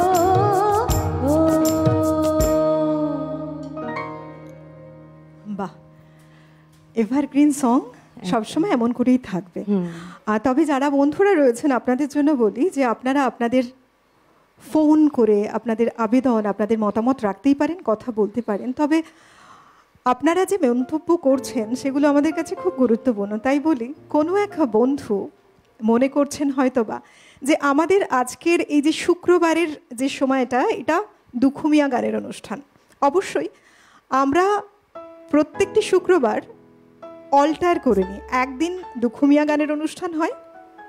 ও বাহ, এভারগ্রিন সং সবসময় এমন করেই থাকবে। তবে যারা বন্ধুরা রয়েছেন আপনাদের জন্য বলি যে আপনারা আপনাদের ফোন করে আপনাদের আবেদন, আপনাদের মতামত রাখতেই পারেন, কথা বলতে পারেন। তবে আপনারা যে মন্তব্য করছেন সেগুলো আমাদের কাছে খুব গুরুত্বপূর্ণ। তাই বলি, কোনো এক বন্ধু মনে করছেন হয়তোবা যে আমাদের আজকের এই যে শুক্রবারের যে সময়টা, এটা দুখুমিয়া গানের অনুষ্ঠান। অবশ্যই আমরা প্রত্যেকটি শুক্রবার অল্টার করে নিই, একদিন দুখুমিয়া গানের অনুষ্ঠান হয়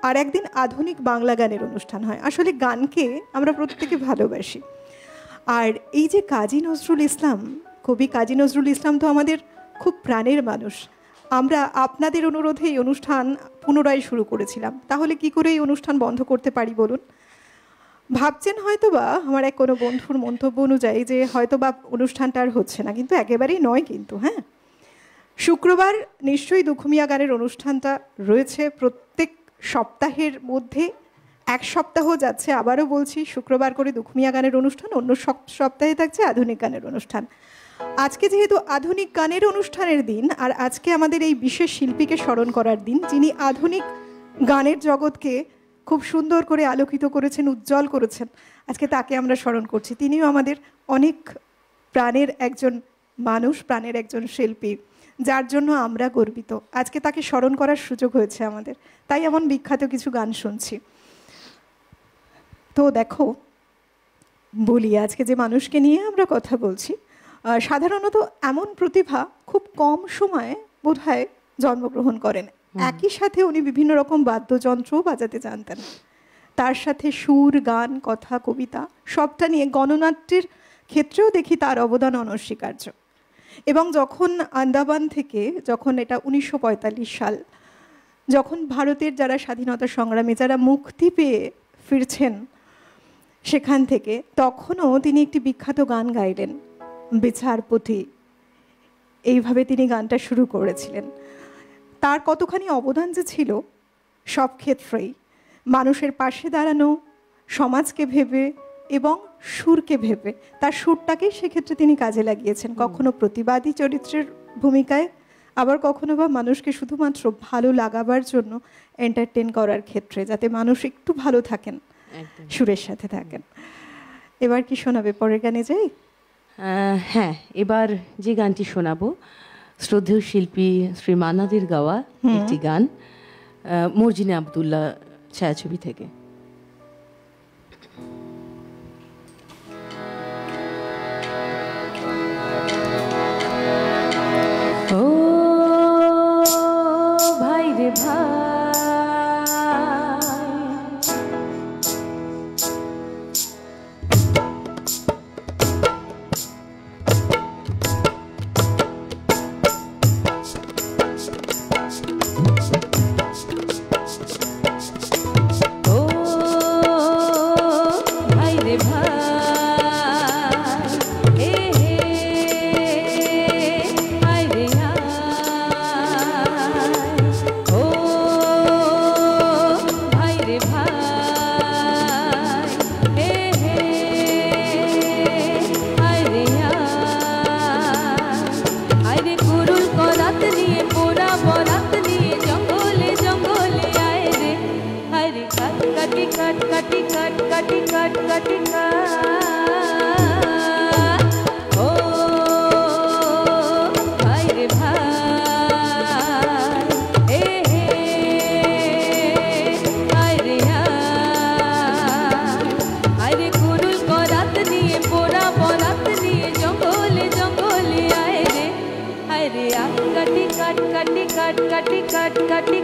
আর একদিন আধুনিক বাংলা গানের অনুষ্ঠান হয়। আসলে গানকে আমরা প্রত্যেকে ভালোবাসি। আর এই যে কাজী নজরুল ইসলাম, কবি কাজী নজরুল ইসলাম তো আমাদের খুব প্রাণের মানুষ। আমরা আপনাদের অনুরোধে এই অনুষ্ঠান পুনরায় শুরু করেছিলাম, তাহলে কি করে এই অনুষ্ঠান বন্ধ করতে পারি বলুন? ভাবছেন হয়তোবা আমার এক কোনো বন্ধুর মন্তব্য অনুযায়ী যে হয়তোবা অনুষ্ঠানটা আর হচ্ছে না, কিন্তু একেবারেই নয় কিন্তু। হ্যাঁ, শুক্রবার নিশ্চয়ই দুখুমিয়া গানের অনুষ্ঠানটা রয়েছে প্রত্যেক সপ্তাহের মধ্যে। এক সপ্তাহ যাচ্ছে, আবারও বলছি, শুক্রবার করে দুখুমিয়া গানের অনুষ্ঠান, অন্য সপ্তাহে থাকছে আধুনিক গানের অনুষ্ঠান। আজকে যেহেতু আধুনিক গানের অনুষ্ঠানের দিন, আর আজকে আমাদের এই বিশেষ শিল্পীকে স্মরণ করার দিন, যিনি আধুনিক গানের জগৎকে খুব সুন্দর করে আলোকিত করেছেন, উজ্জ্বল করেছেন, আজকে তাকে আমরা স্মরণ করছি। তিনিও আমাদের অনেক প্রাণের একজন মানুষ, প্রাণের একজন শিল্পী, যার জন্য আমরা গর্বিত। আজকে তাকে স্মরণ করার সুযোগ হয়েছে আমাদের, তাই এমন বিখ্যাত কিছু গান শুনছি। তো দেখো, বলি আজকে যে মানুষকে নিয়ে আমরা কথা বলছি, সাধারণত এমন প্রতিভা খুব কম সময়ে বোধহয় জন্মগ্রহণ করেন। একই সাথে উনি বিভিন্ন রকম বাদ্যযন্ত্রও বাজাতে জানতেন, তার সাথে সুর, গান, কথা, কবিতা সবটা নিয়ে গণনাট্যের ক্ষেত্রেও দেখি তার অবদান অনস্বীকার্য। এবং যখন আন্দামান থেকে, যখন এটা 1945 সাল, যখন ভারতের যারা স্বাধীনতা সংগ্রামী, যারা মুক্তি পেয়ে ফিরছেন সেখান থেকে, তখনও তিনি একটি বিখ্যাত গান গাইলেন, বিচারপতি। এইভাবে তিনি গানটা শুরু করেছিলেন। তার কতখানি অবদান যে ছিল সব ক্ষেত্রেই, মানুষের পাশে দাঁড়ানো, সমাজকে ভেবে এবং সুরকে ভেবে, তার সুরটাকেই সেক্ষেত্রে তিনি কাজে লাগিয়েছেন। কখনো প্রতিবাদী চরিত্রের ভূমিকায়, আবার কখনো বা মানুষকে শুধুমাত্র ভালো লাগাবার জন্য এন্টারটেন করার ক্ষেত্রে, যাতে মানুষ একটু ভালো থাকেন, সুরের সাথে থাকেন। এবার কি শোনাবে? পরের গানে যাই। হ্যাঁ, এবার যে গানটি শোনাবো শ্রদ্ধেয় শিল্পী শ্রী মান্নাদের গাওয়া একটি গান, মর্জিনা আব্দুল্লাহ ছায়াছবি থেকে। ও ভাই রে ভাই, ও কাট কাটি কাট কাটি কাট কাটি ও ভাই রে ভাই ভাই রে আরে কুরুল করাত নিয়ে পোড়া বরাত নিয়ে জঙ্গলে জঙ্গলে আয় রে কাটি কাট কাটি কাট কাটি কাট কাটি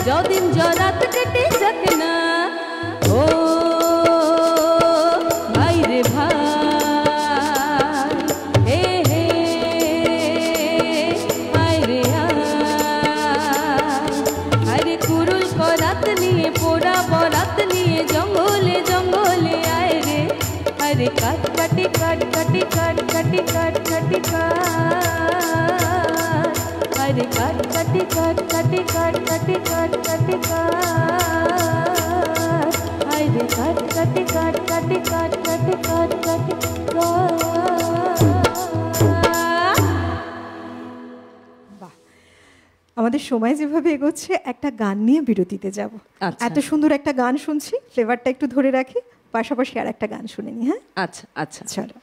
যদিন জরাত কেটে যাক না ও ভাই রে ভাই ভাই রে আরে কুরুল করাত নিয়ে পোড়া বরাত নিয়ে জঙ্গলে জঙ্গলে আয় রে আরে কাট কাটি কাট কাটি কাট কাটি কাট কাটি আরে কাট কাটি কাট কাটি কাট কাটি কাট কাটি আরে কাট কাটি কাট কাটি কাট কাটি কাট কাটি বাহ, আমাদের সময় যেভাবে এগোচ্ছে একটা গান নিয়ে বিরতিতে যাব। এত সুন্দর একটা গান শুনছি, ফ্লেভারটা একটু ধরে রাখি, পাশাপাশি আর একটা গান শুনে নি। হ্যাঁ আচ্ছা আচ্ছা চলো।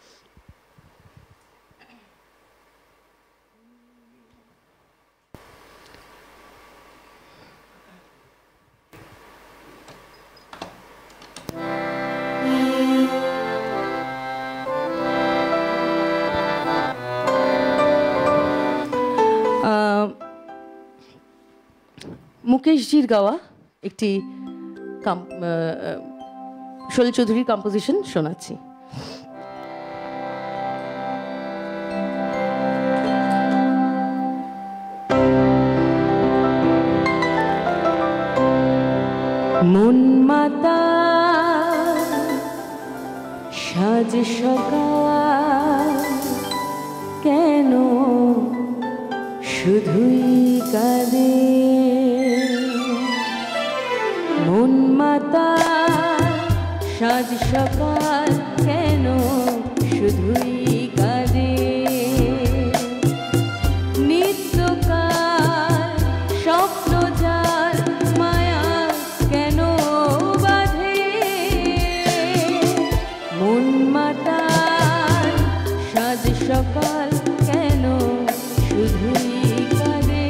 মুকেশজির গাওয়া একটি শৈল চৌধুরীর কম্পোজিশন শোনাচ্ছি। মন মাতা সাজ সকাল কেন শুধুই কাঁদে, মন মাতা সাজ সকাল কেন শুধুই কাঁদে, নিত্যকাল স্বপ্ন যার মায়া কেন বাঁধে, মন মাতা সাজ সকাল কেন শুধুই কাঁদে।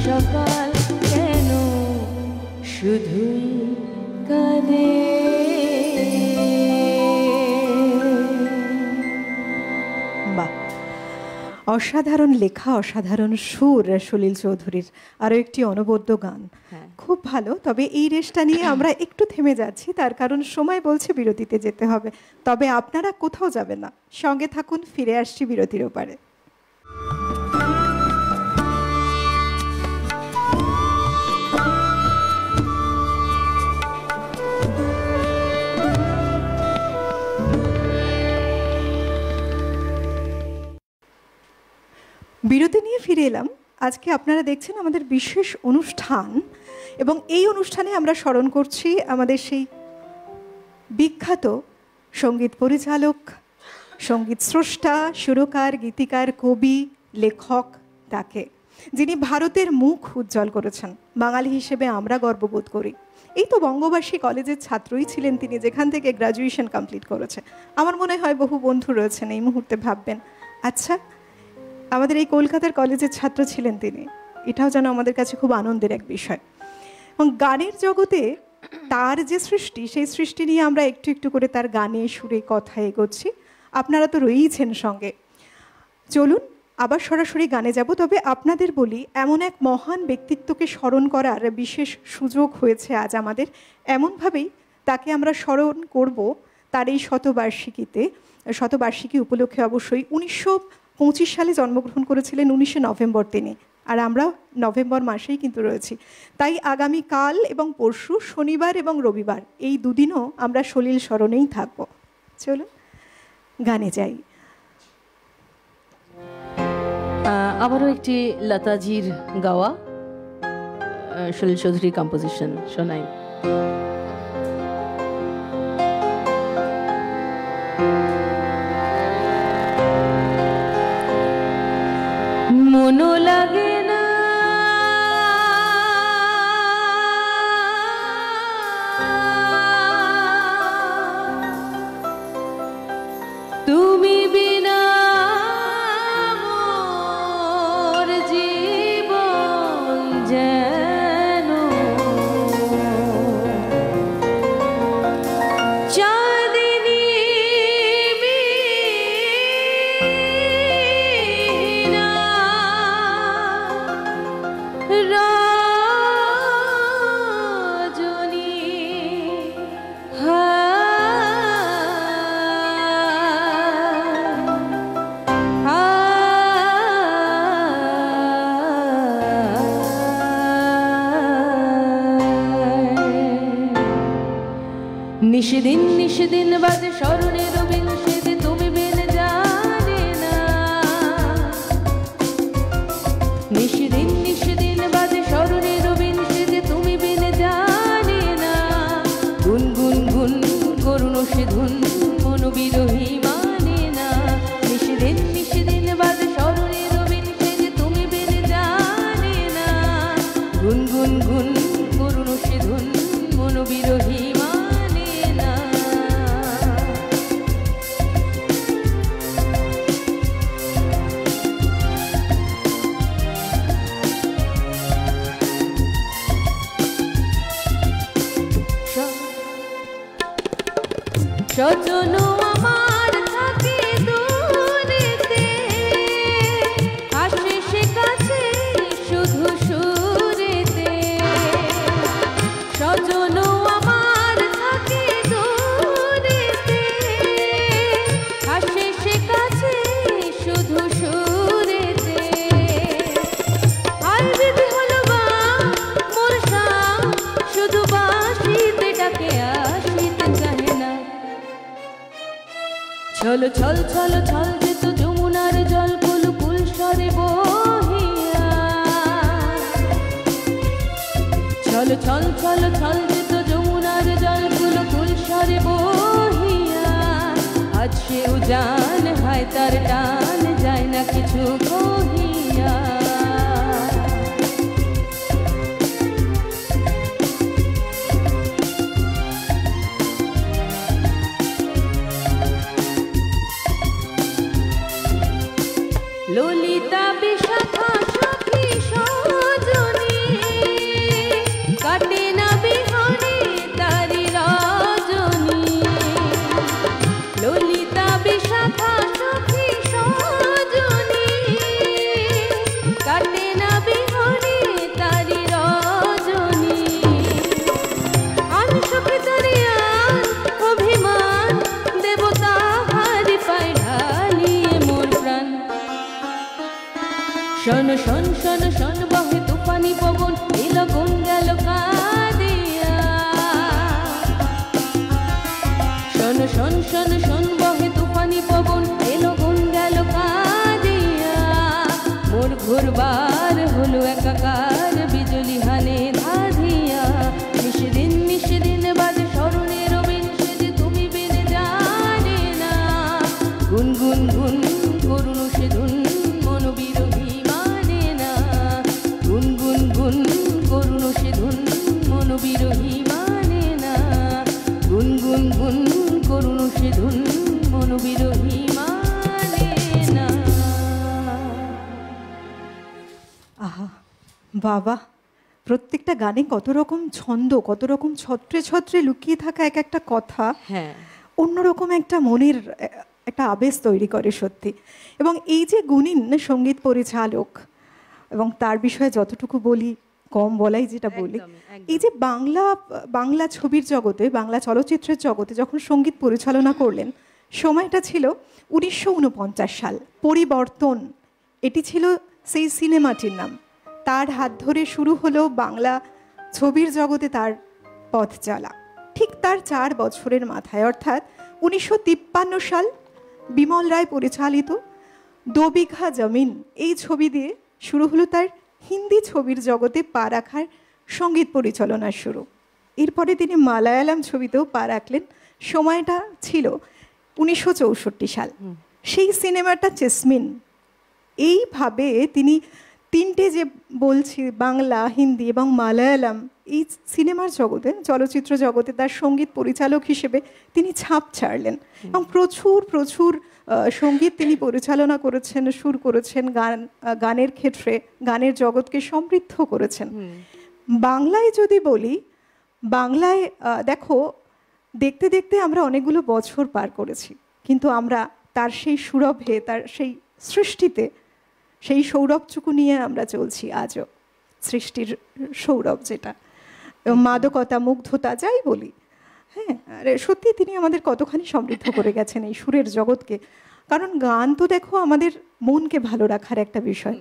সকাল কেন শুধুই কাঁদে। বাহ, অসাধারণ লেখা, অসাধারণ সুর সলিল চৌধুরীর। আরও একটি অনবদ্য গান, খুব ভালো। তবে এই রেশটা নিয়ে আমরা একটু থেমে যাচ্ছি, তার কারণ সময় বলছে বিরতিতে যেতে হবে। তবে আপনারা কোথাও যাবেন না, সঙ্গে থাকুন, ফিরে আসছি বিরতির ওপারে। বিরতি নিয়ে ফিরে এলাম। আজকে আপনারা দেখছেন আমাদের বিশেষ অনুষ্ঠান, এবং এই অনুষ্ঠানে আমরা স্মরণ করছি আমাদের সেই বিখ্যাত সঙ্গীত পরিচালক, সঙ্গীত স্রষ্টা, সুরকার, গীতিকার, কবি, লেখক, তাকে যিনি ভারতের মুখ উজ্জ্বল করেছেন। বাঙালি হিসেবে আমরা গর্ববোধ করি। এই তো বঙ্গবাসী কলেজের ছাত্রই ছিলেন তিনি, যেখান থেকে গ্র্যাজুয়েশন কমপ্লিট করেছে। আমার মনে হয় বহু বন্ধু রয়েছেন এই মুহূর্তে ভাববেন, আচ্ছা আমাদের এই কলকাতার কলেজের ছাত্র ছিলেন তিনি। এটাও যেন আমাদের কাছে খুব আনন্দের এক বিষয়। এবং গানের জগতে তার যে সৃষ্টি, সেই সৃষ্টি নিয়ে আমরা একটু একটু করে তার গানে, সুরে, কথায় এগোচ্ছি। আপনারা তো রয়েইছেন সঙ্গে। চলুন আবার সরাসরি গানে যাব। তবে আপনাদের বলি, এমন এক মহান ব্যক্তিত্বকে স্মরণ করার বিশেষ সুযোগ হয়েছে আজ আমাদের। এমনভাবেই তাকে আমরা স্মরণ করব তার এই শতবার্ষিকী উপলক্ষে। অবশ্যই 1925 সালে জন্মগ্রহণ করেছিলেন, 19শে নভেম্বর তিনি। আর আমরা নভেম্বর মাসেই কিন্তু রয়েছি। তাই আগামীকাল এবং পরশু, শনিবার এবং রবিবার, এই দুদিনও আমরা সলিল স্মরণেই থাকব। চলুন গানে যাই। আবারও একটি লতাজির গাওয়া সলিল চৌধুরী কম্পোজিশন শোনাই। মনো লাগে না তুমি বিনা মোর জীবন যেন চাঁদিনী মিনা রজনী নিশদিন নিশদিন বাজে স্মরণের বিংশেদে তুমি বিন জানে না। নিশদিন নিশদিন বাজে স্মরণের বিংশেদে তুমি বিন জানে না। গুন গুন গুন করুণ সে ধুন মন বিরোহী মানে না। নিশদিন নিশদিন বাজে স্মরণের বিংশেদে তুমি বিন জানে না। গুন গুন গুন করুণ সে ধুন মন বিরোহী মানে না। সজন আমার থাকে দূরেতে, আসে সে কাছে শুধু সুরেতে। সজন আমার থাকে দূরেতে, আসে সে কাছে শুধু সুরেতে। আর বিধি হলো বা মোর শাম, শুধু বাঁশিতে ডাকে আসিতে চাহে না। ছল ছল ছল ছল যেত যমুনার জল কুলকুল স্বরে বহিয়া। ছল ছল ছল ছল যেত যমুনার জল কুলকুল স্বরে বহিয়া। আজ সেও জান হায় তার টান যায় না কিছু কহিয়া। ললিতা বিশাখা সখী সজনী গুন করুণ সে ধুন মন বিরহী মানে না, গুন গুন গুন করুণ সে ধুন মন বিরহী মানে না। আহা বাবা, প্রত্যেকটা গানে কত রকম ছন্দ, কত রকম ছত্রে ছত্রে লুকিয়ে থাকা এক একটা কথা, হ্যাঁ, অন্যরকম একটা মনের একটা আবেশ তৈরি করে সত্যি। এবং এই যে গুণিন সঙ্গীত পরিচালক, এবং তার বিষয়ে যতটুকু বলি কম বলাই যেটা বলি, এই যে বাংলা ছবির জগতে, বাংলা চলচ্চিত্রের জগতে যখন সঙ্গীত পরিচালনা করলেন, সময়টা ছিল 1949 সাল। পরিবর্তন এটি ছিল সেই সিনেমাটির নাম। তার হাত ধরে শুরু হলো বাংলা ছবির জগতে তার পথ চলা। ঠিক তার 4 বছরের মাথায়, অর্থাৎ 1953 সাল, বিমল রায় পরিচালিত 2 বিঘা জমিন এই ছবি দিয়ে শুরু হলো তার হিন্দি ছবির জগতে পা রাখার সঙ্গীত পরিচালনার শুরু। এরপরে তিনি মালায়ালাম ছবিতেও পা রাখলেন। সময়টা ছিল 1964 সাল। সেই সিনেমাটা চেসমিন। এইভাবে তিনি 3টে যে বলছি, বাংলা, হিন্দি এবং মালায়ালাম, এই সিনেমার জগতে, চলচ্চিত্র জগতে তার সঙ্গীত পরিচালক হিসেবে তিনি ছাপ ছাড়লেন। এবং প্রচুর প্রচুর সঙ্গীত তিনি পরিচালনা করেছেন, সুর করেছেন, গানের ক্ষেত্রে গানের জগৎকে সমৃদ্ধ করেছেন। বাংলায় যদি বলি, বাংলায় দেখো, দেখতে দেখতে আমরা অনেকগুলো বছর পার করেছি, কিন্তু আমরা তার সেই সুরভে, তার সেই সৃষ্টিতে, সেই সৌরভটুকু নিয়ে আমরা চলছি আজও। সৃষ্টির সৌরভ যেটা, মাদকতা, মুগ্ধতা, যাই বলি, হ্যাঁ, আরে সত্যি তিনি আমাদের কতখানি সমৃদ্ধ করে গেছেন এই সুরের জগৎকে। কারণ গান তো দেখো আমাদের মনকে ভালো রাখার একটা বিষয়।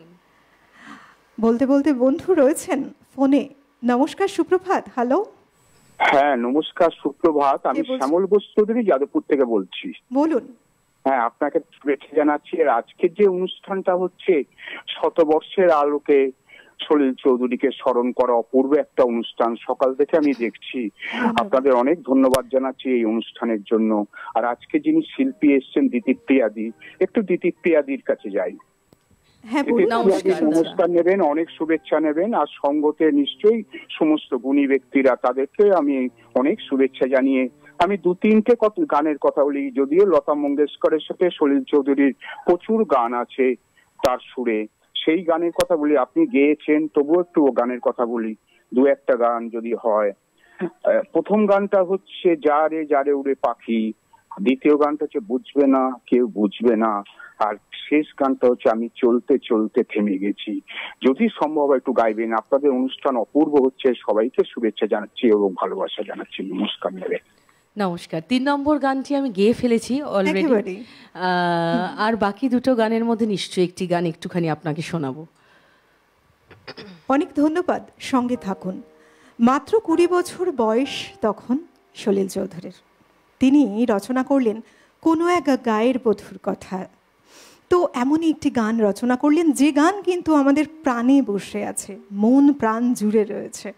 বলতে বলতে বন্ধু রয়েছেন ফোনে। নমস্কার, সুপ্রভাত। হ্যালো। হ্যাঁ, নমস্কার, সুপ্রভাত। আমি শ্যামল বোস চৌধুরী, যাদবপুর থেকে বলছি। বলুন। হ্যাঁ, আপনাকে শুভেচ্ছা জানাচ্ছি। আর আজকের যে অনুষ্ঠানটা হচ্ছে, শতবর্ষের আলোকে সলিল চৌধুরীকে স্মরণ করা অপূর্ব একটা অনুষ্ঠান। সকাল থেকে আমি দেখছি। আপনাদের অনেক ধন্যবাদ জানাচ্ছি এই অনুষ্ঠানের জন্য। আর আজকে যিনি শিল্পী এসছেন, দিতিপ্রিয়াদি, একটু দিতিপ্রিয়াদির কাছে যাই। নমস্কার নেবেন, অনেক শুভেচ্ছা নেবেন। আর সঙ্গতে নিশ্চয়ই সমস্ত গুণী ব্যক্তিরা, তাদেরকে আমি অনেক শুভেচ্ছা জানিয়ে আমি 2-3টে গানের কথা বলি। যদিও লতা মঙ্গেশকরের সাথে সলিল চৌধুরীর প্রচুর গান আছে তার সুরে, সেই গানের কথা বলি। আপনি গেয়েছেন, তবুও একটু গানের কথা বলি, 2-1টা গান যদি হয়। প্রথম গানটা হচ্ছে যারে যারে উড়ে পাখি, দ্বিতীয় গানটা হচ্ছে বুঝবে না কেউ বুঝবে না, আর শেষ গানটা হচ্ছে আমি চলতে চলতে থেমে গেছি। যদি সম্ভব একটু গাইবেন। আপনাদের অনুষ্ঠান অপূর্ব হচ্ছে। সবাইকে শুভেচ্ছা জানাচ্ছি এবং ভালোবাসা জানাচ্ছি। নমস্কার নেবে। নমস্কার। 3 নম্বর গানটি আমি গেয়ে ফেলেছি অলরেডি। আর বাকি 2টো গানের মধ্যে নিশ্চয়ই একটি গান একটুখানি আপনাকে শোনাবো। অনেক ধন্যবাদ, সঙ্গে থাকুন। মাত্র 20 বছর বয়স তখন সলিল চৌধুরীর। তিনি রচনা করলেন কোনো এক গায়ের বধূর কথা। তো এমনই একটি গান রচনা করলেন, যে গান কিন্তু আমাদের প্রাণে বসে আছে, মন প্রাণ জুড়ে রয়েছে।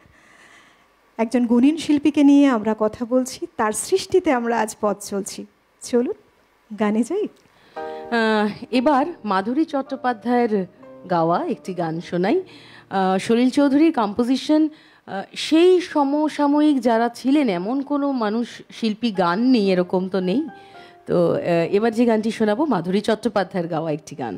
একজন গুণীন শিল্পীকে নিয়ে আমরা কথা বলছি, তার সৃষ্টিতে আমরা আজ পথ চলছি। চলুন গানে যাই। এবার মাধুরী চট্টোপাধ্যায়ের গাওয়া একটি গান শোনাই। সলিল চৌধুরীর কম্পোজিশন। সেই সমসাময়িক যারা ছিলেন, এমন কোনো মানুষ, শিল্পী গান নেই এরকম তো নেই। তো এবার যে গানটি শোনাবো, মাধুরী চট্টোপাধ্যায়ের গাওয়া একটি গান।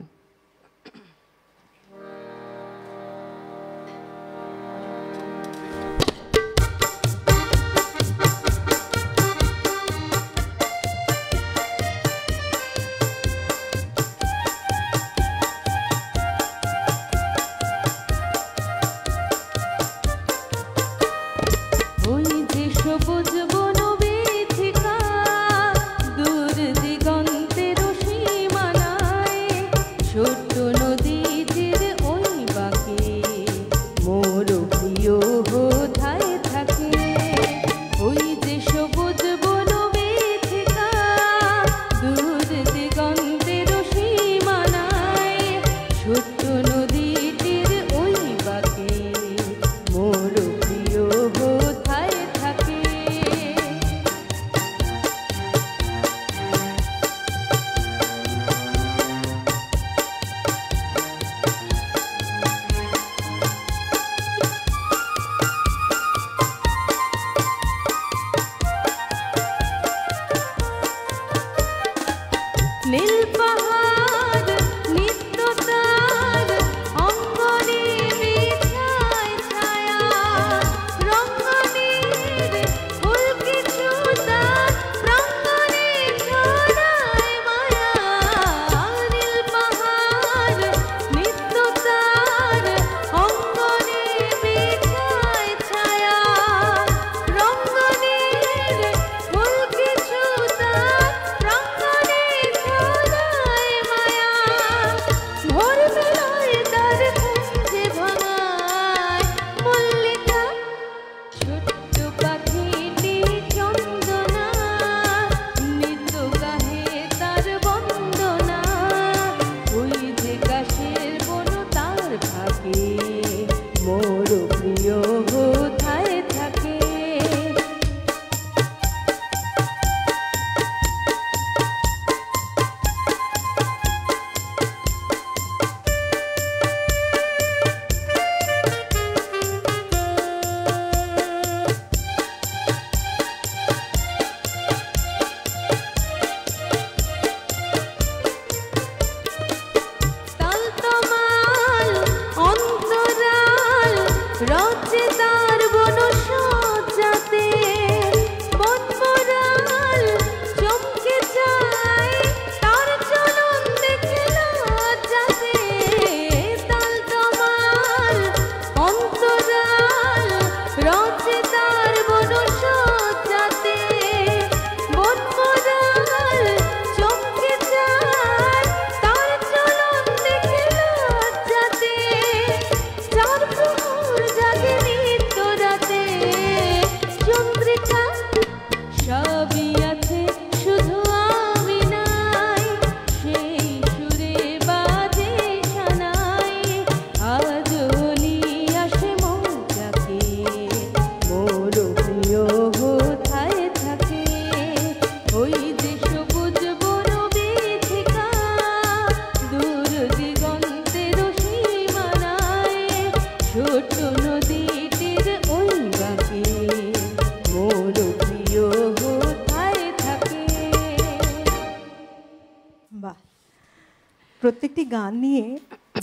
প্রত্যেকটি গান নিয়ে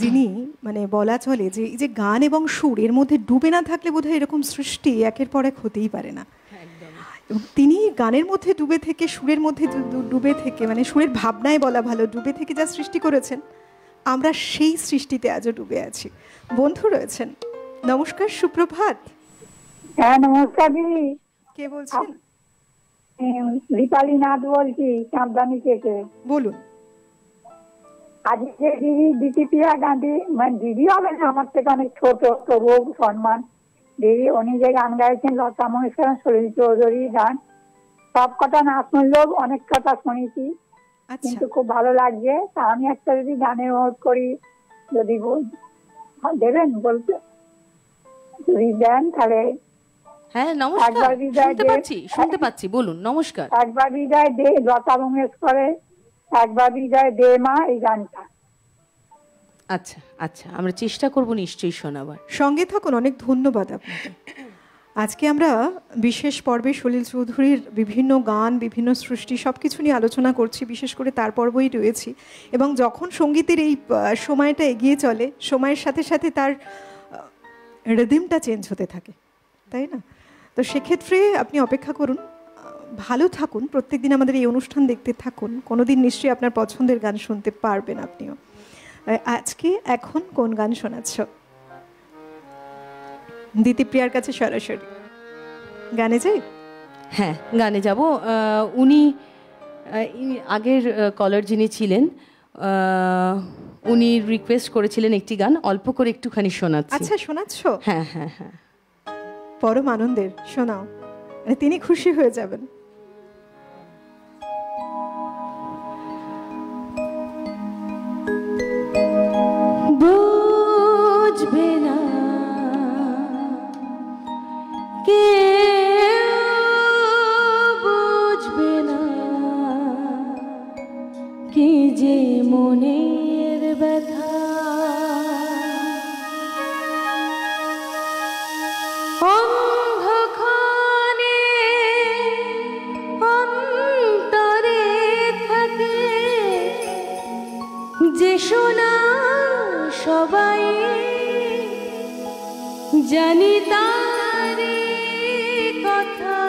যিনি মানে বলা চলে যে এই যে গান এবং সুর এর মধ্যে ডুবে না থাকলে বোধহয় এরকম সৃষ্টি একের পর এক হতেই পারে না। এবং তিনি গানের মধ্যে ডুবে থেকে, সুরের মধ্যে ডুবে থেকে, মানে সুরের ভাবনায় বলা ভালো, ডুবে থেকে যা সৃষ্টি করেছেন, আমরা সেই সৃষ্টিতে আজও ডুবে আছি। বন্ধু রয়েছেন, নমস্কার, সুপ্রভাত। হ্যাঁ নমস্কার দিদি। কে বলছেন? দীপালি নাথ বলছি, চাঁদদানি থেকে। বলুন। আজকে দিদি দ্বিতীয়া গান্ধী, মানে দিদি হবে না, আমার থেকে অনেক ছোট, তবুও সম্মান। দিদি উনি যে গান গাইছেন লতা মঙ্গেশকর, সলিল চৌধুরী গান, সব কথা না শুনলেও অনেক কথা শুনেছি, কিন্তু খুব ভালো লাগছে। তা আমি একটা যদি গানের অনুরোধ করি, যদি দেবেন বলতে, যদি দেন তাহলে। হ্যাঁ নমস্কার, শুনতে পাচ্ছি, বলুন। নমস্কার। একবার বিদায় দে, লতা মঙ্গেশকরের একবার বিদায় দে মা, এই গানটা। আচ্ছা আচ্ছা, আমরা চেষ্টা করব নিশ্চয়ই শোনাবার। সঙ্গে থাকুন, অনেক ধন্যবাদ আপনাকে। আজকে আমরা বিশেষ পর্বে সলিল চৌধুরীর বিভিন্ন গান, বিভিন্ন সৃষ্টি সব কিছু নিয়ে আলোচনা করছি, বিশেষ করে তার পর্বই রয়েছি। এবং যখন সঙ্গীতের এই সময়টা এগিয়ে চলে, সময়ের সাথে সাথে তার রিদমটা চেঞ্জ হতে থাকে, তাই না? তো সেক্ষেত্রে আপনি অপেক্ষা করুন, ভালো থাকুন, প্রত্যেকদিন আমাদের এই অনুষ্ঠান দেখতে থাকুন, কোনোদিন নিশ্চয়ই আপনার পছন্দের গান শুনতে পারবেন আপনিও। আজকে এখন কোন গান শোনাচ্ছ? দিতিপ্রিয়ার কাছে সরাসরি গানে যাই। হ্যাঁ, গানে যাব। উনি আগের কলার যিনি ছিলেন, উনি রিকোয়েস্ট করেছিলেন একটি গান, অল্প করে একটুখানি শোনাচ্ছি। আচ্ছা, শোনাচ্ছ? হ্যাঁ হ্যাঁ হ্যাঁ, পরম আনন্দের, শোনাও, তিনি খুশি হয়ে যাবেন। বুঝবে না কে, বুঝবে না কে যে মনের ব্যথা, অন্ধকারে অন্তরে থাকে যে শোনা সবাই, জানি তারি কথা,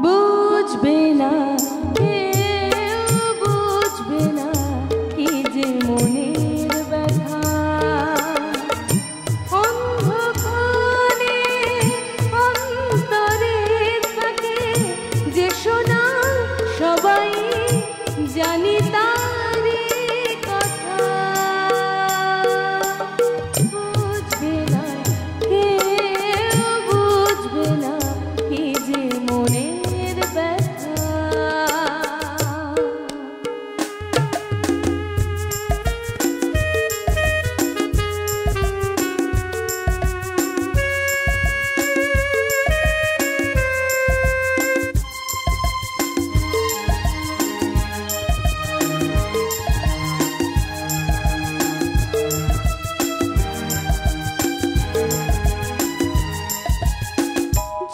বুঝবে না কেউ, বুঝবে না কি যে মনের ব্যথা, অন্ধকারে অন্তরে থাকে যে শোনা সবাই, জানি তারি কথা, বুঝবে না কেউ, বুঝবে না কি যে মনের ব্যথা।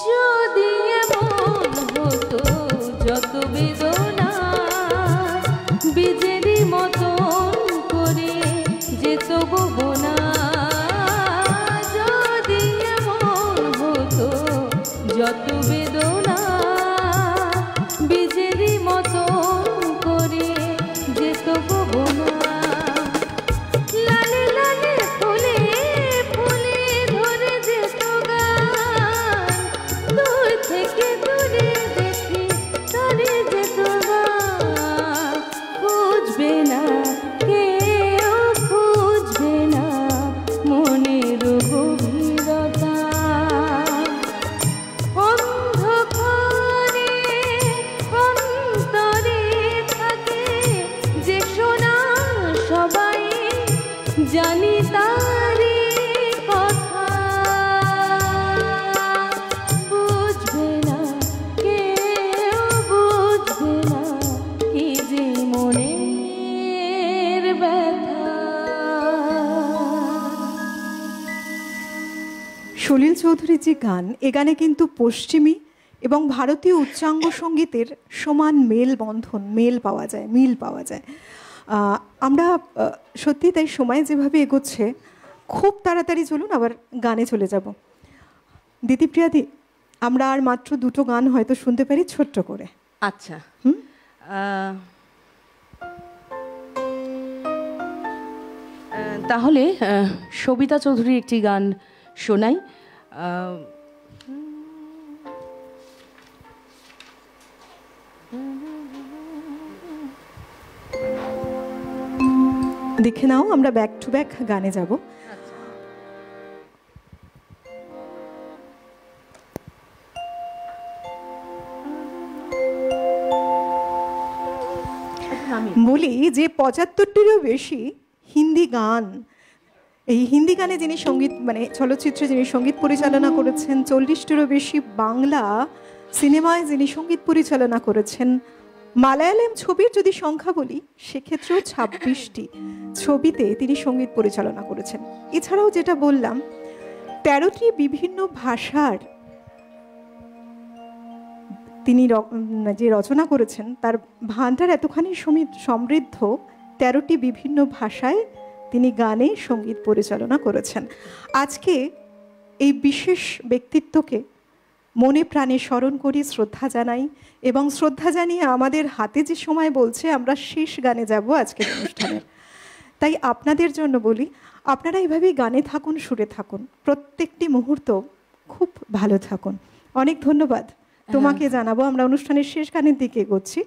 যদি এমন হতো যত বেদনা বীজেরই মতন করে যেত গহনা, যদি এমন হতো যত বেদনা বীজেরই মতন করে যেত গহনা, লালে লালে ফুলে ফুলে ধরে যেত গান, দূর থেকে দূরে দেখি তরে যেত গান, খুঁজবে না কেউ, খুঁজবে না মনের গভীরতা, অন্ধকারে অন্তরে থাকে যে শোনা সবাই, জানি তারি কথা, বুঝবে না কেউ, বুঝবে না কি যে মনের ব্যথা। সলিল চৌধুরীর যে গান, এ গানে কিন্তু পশ্চিমী এবং ভারতীয় উচ্চাঙ্গ সঙ্গীতের সমান মিল পাওয়া যায়। আমরা সত্যি তাই সময় যেভাবে এগোচ্ছে খুব তাড়াতাড়ি চলুন আবার গানে চলে যাব। দিতিপ্রিয়াদি, আমরা আর মাত্র দুটো গান হয়তো শুনতে পারি ছোট্ট করে। আচ্ছা, তাহলে সবিতা চৌধুরীর একটি গান শোনাই। দেখে নাও, আমরা ব্যাক টু ব্যাক গানে যাব। বলি যে ৭৫টিরও বেশি হিন্দি গান, এই হিন্দি গানে যিনি সঙ্গীত চলচ্চিত্রে যিনি সঙ্গীত পরিচালনা করেছেন, ৪০টিরও বেশি বাংলা সিনেমায় যিনি সঙ্গীত পরিচালনা করেছেন, মালায়ালাম ছবির যদি সংখ্যা বলি সেক্ষেত্রেও ২৬টি ছবিতে তিনি সঙ্গীত পরিচালনা করেছেন। এছাড়াও যেটা বললাম ১৩টি বিভিন্ন ভাষার তিনি যে রচনা করেছেন তার ভান্ডার এতখানি সমৃদ্ধ, ১৩টি বিভিন্ন ভাষায় তিনি গানে সঙ্গীত পরিচালনা করেছেন। আজকে এই বিশেষ ব্যক্তিত্বকে মনে প্রাণে স্মরণ করি, শ্রদ্ধা জানাই, এবং শ্রদ্ধা জানিয়ে আমাদের হাতে যে সময় বলছে আমরা শেষ গানে যাব আজকের অনুষ্ঠানের। তাই আপনাদের জন্য বলি, আপনারা এইভাবেই গানে থাকুন, সুরে থাকুন, প্রত্যেকটি মুহূর্ত খুব ভালো থাকুন। অনেক ধন্যবাদ তোমাকে জানাবো। আমরা অনুষ্ঠানের শেষ গানের দিকে এগোচ্ছি।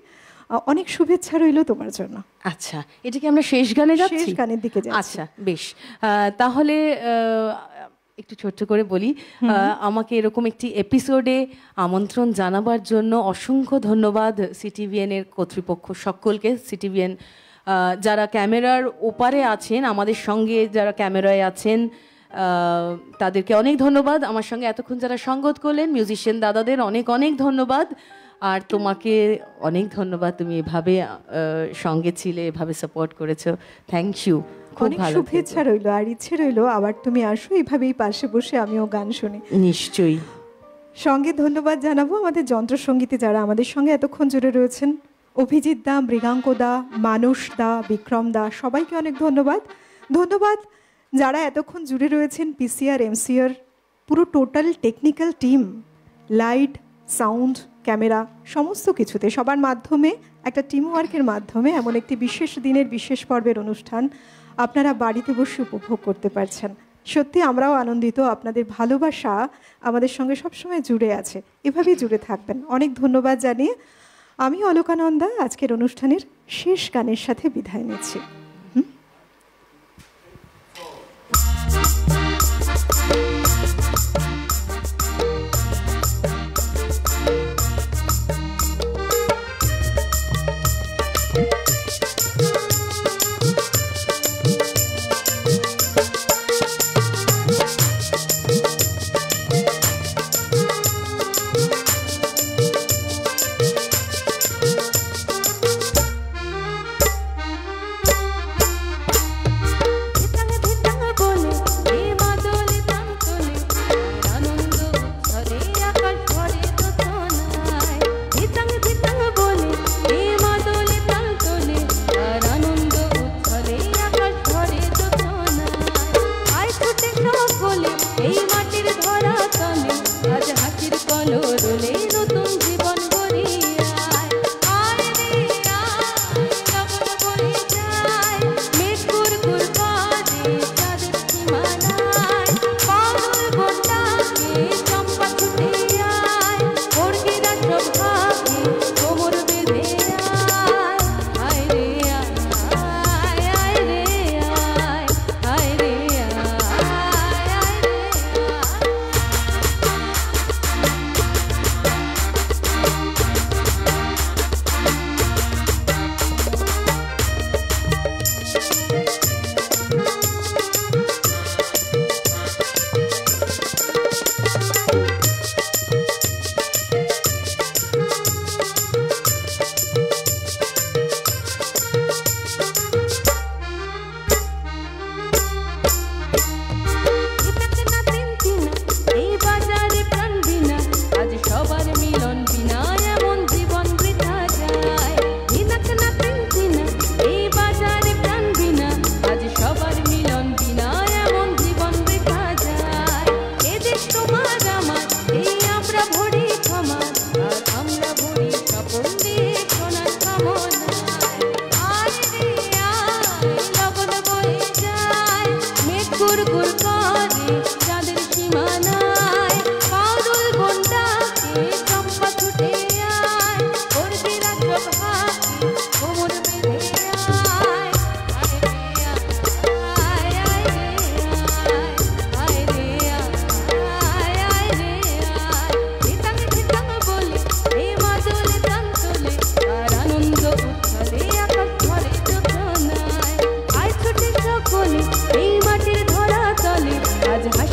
অনেক শুভেচ্ছা রইল তোমার জন্য। আচ্ছা, এটা কি আমরা শেষ গানে যাচ্ছি? শেষ গানের দিকে যাচ্ছি। আচ্ছা, বেশ। তাহলে একটু ছোট্ট করে বলি, আমাকে এরকম একটি এপিসোডে আমন্ত্রণ জানাবার জন্য অসংখ্য ধন্যবাদ সিটিভিএন এর কর্তৃপক্ষ সকলকে। সিটিভিএন যারা ক্যামেরার ওপারে আছেন, আমাদের সঙ্গে যারা ক্যামেরায় আছেন, তাদেরকে অনেক ধন্যবাদ। আমার সঙ্গে এতক্ষণ যারা সঙ্গত করলেন মিউজিশিয়ান দাদাদের অনেক অনেক ধন্যবাদ। আর তোমাকে অনেক ধন্যবাদ, তুমি এভাবে সঙ্গে ছিলে, এভাবে সাপোর্ট করেছো। Thank you. অনেক শুভেচ্ছা রইল, আর ইচ্ছে রইল আবার তুমি আসো, এইভাবেই পাশে বসে আমিও গান শুনি। নিশ্চয়ই। সঙ্গে ধন্যবাদ জানাবো আমাদের যন্ত্রসঙ্গীতে যারা আমাদের সঙ্গে এতক্ষণ জুড়ে রয়েছেন, অভিজিৎ দা, মৃগাঙ্ক দা, মানুষ দা, বিক্রম দা, সবাইকে অনেক ধন্যবাদ। ধন্যবাদ যারা এতক্ষণ জুড়ে রয়েছেন পিসিআর, এমসিআর, পুরো total technical team, light, sound, camera, সমস্ত কিছুতে সবার মাধ্যমে একটা টিম ওয়ার্কের মাধ্যমে এমন একটি বিশেষ দিনের বিশেষ পর্বের অনুষ্ঠান আপনারা বাড়িতে বসে উপভোগ করতে পারছেন। সত্যি আমরাও আনন্দিত, আপনাদের ভালোবাসা আমাদের সঙ্গে সবসময় জুড়ে আছে, এভাবেই জুড়ে থাকবেন। অনেক ধন্যবাদ জানিয়ে আমি অলকানন্দা আজকের অনুষ্ঠানের শেষ গানের সাথে বিদায় নিচ্ছি।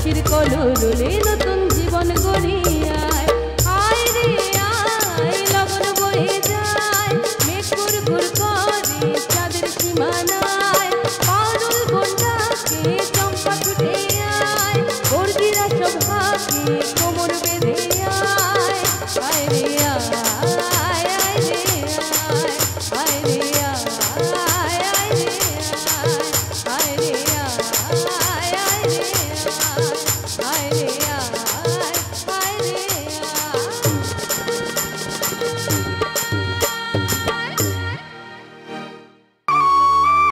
হাসির কলরলে নতুন জীবন গড়িয়ায়। আয় রে আয় লগন বয়ে যায়, মেঘ ঘুরঘুর করে চাঁদের সীমানায়। পারুল বনটাকে চম্পা ছুটে আয়, বর্গিরা সব হাঁকে কোমর বেঁধে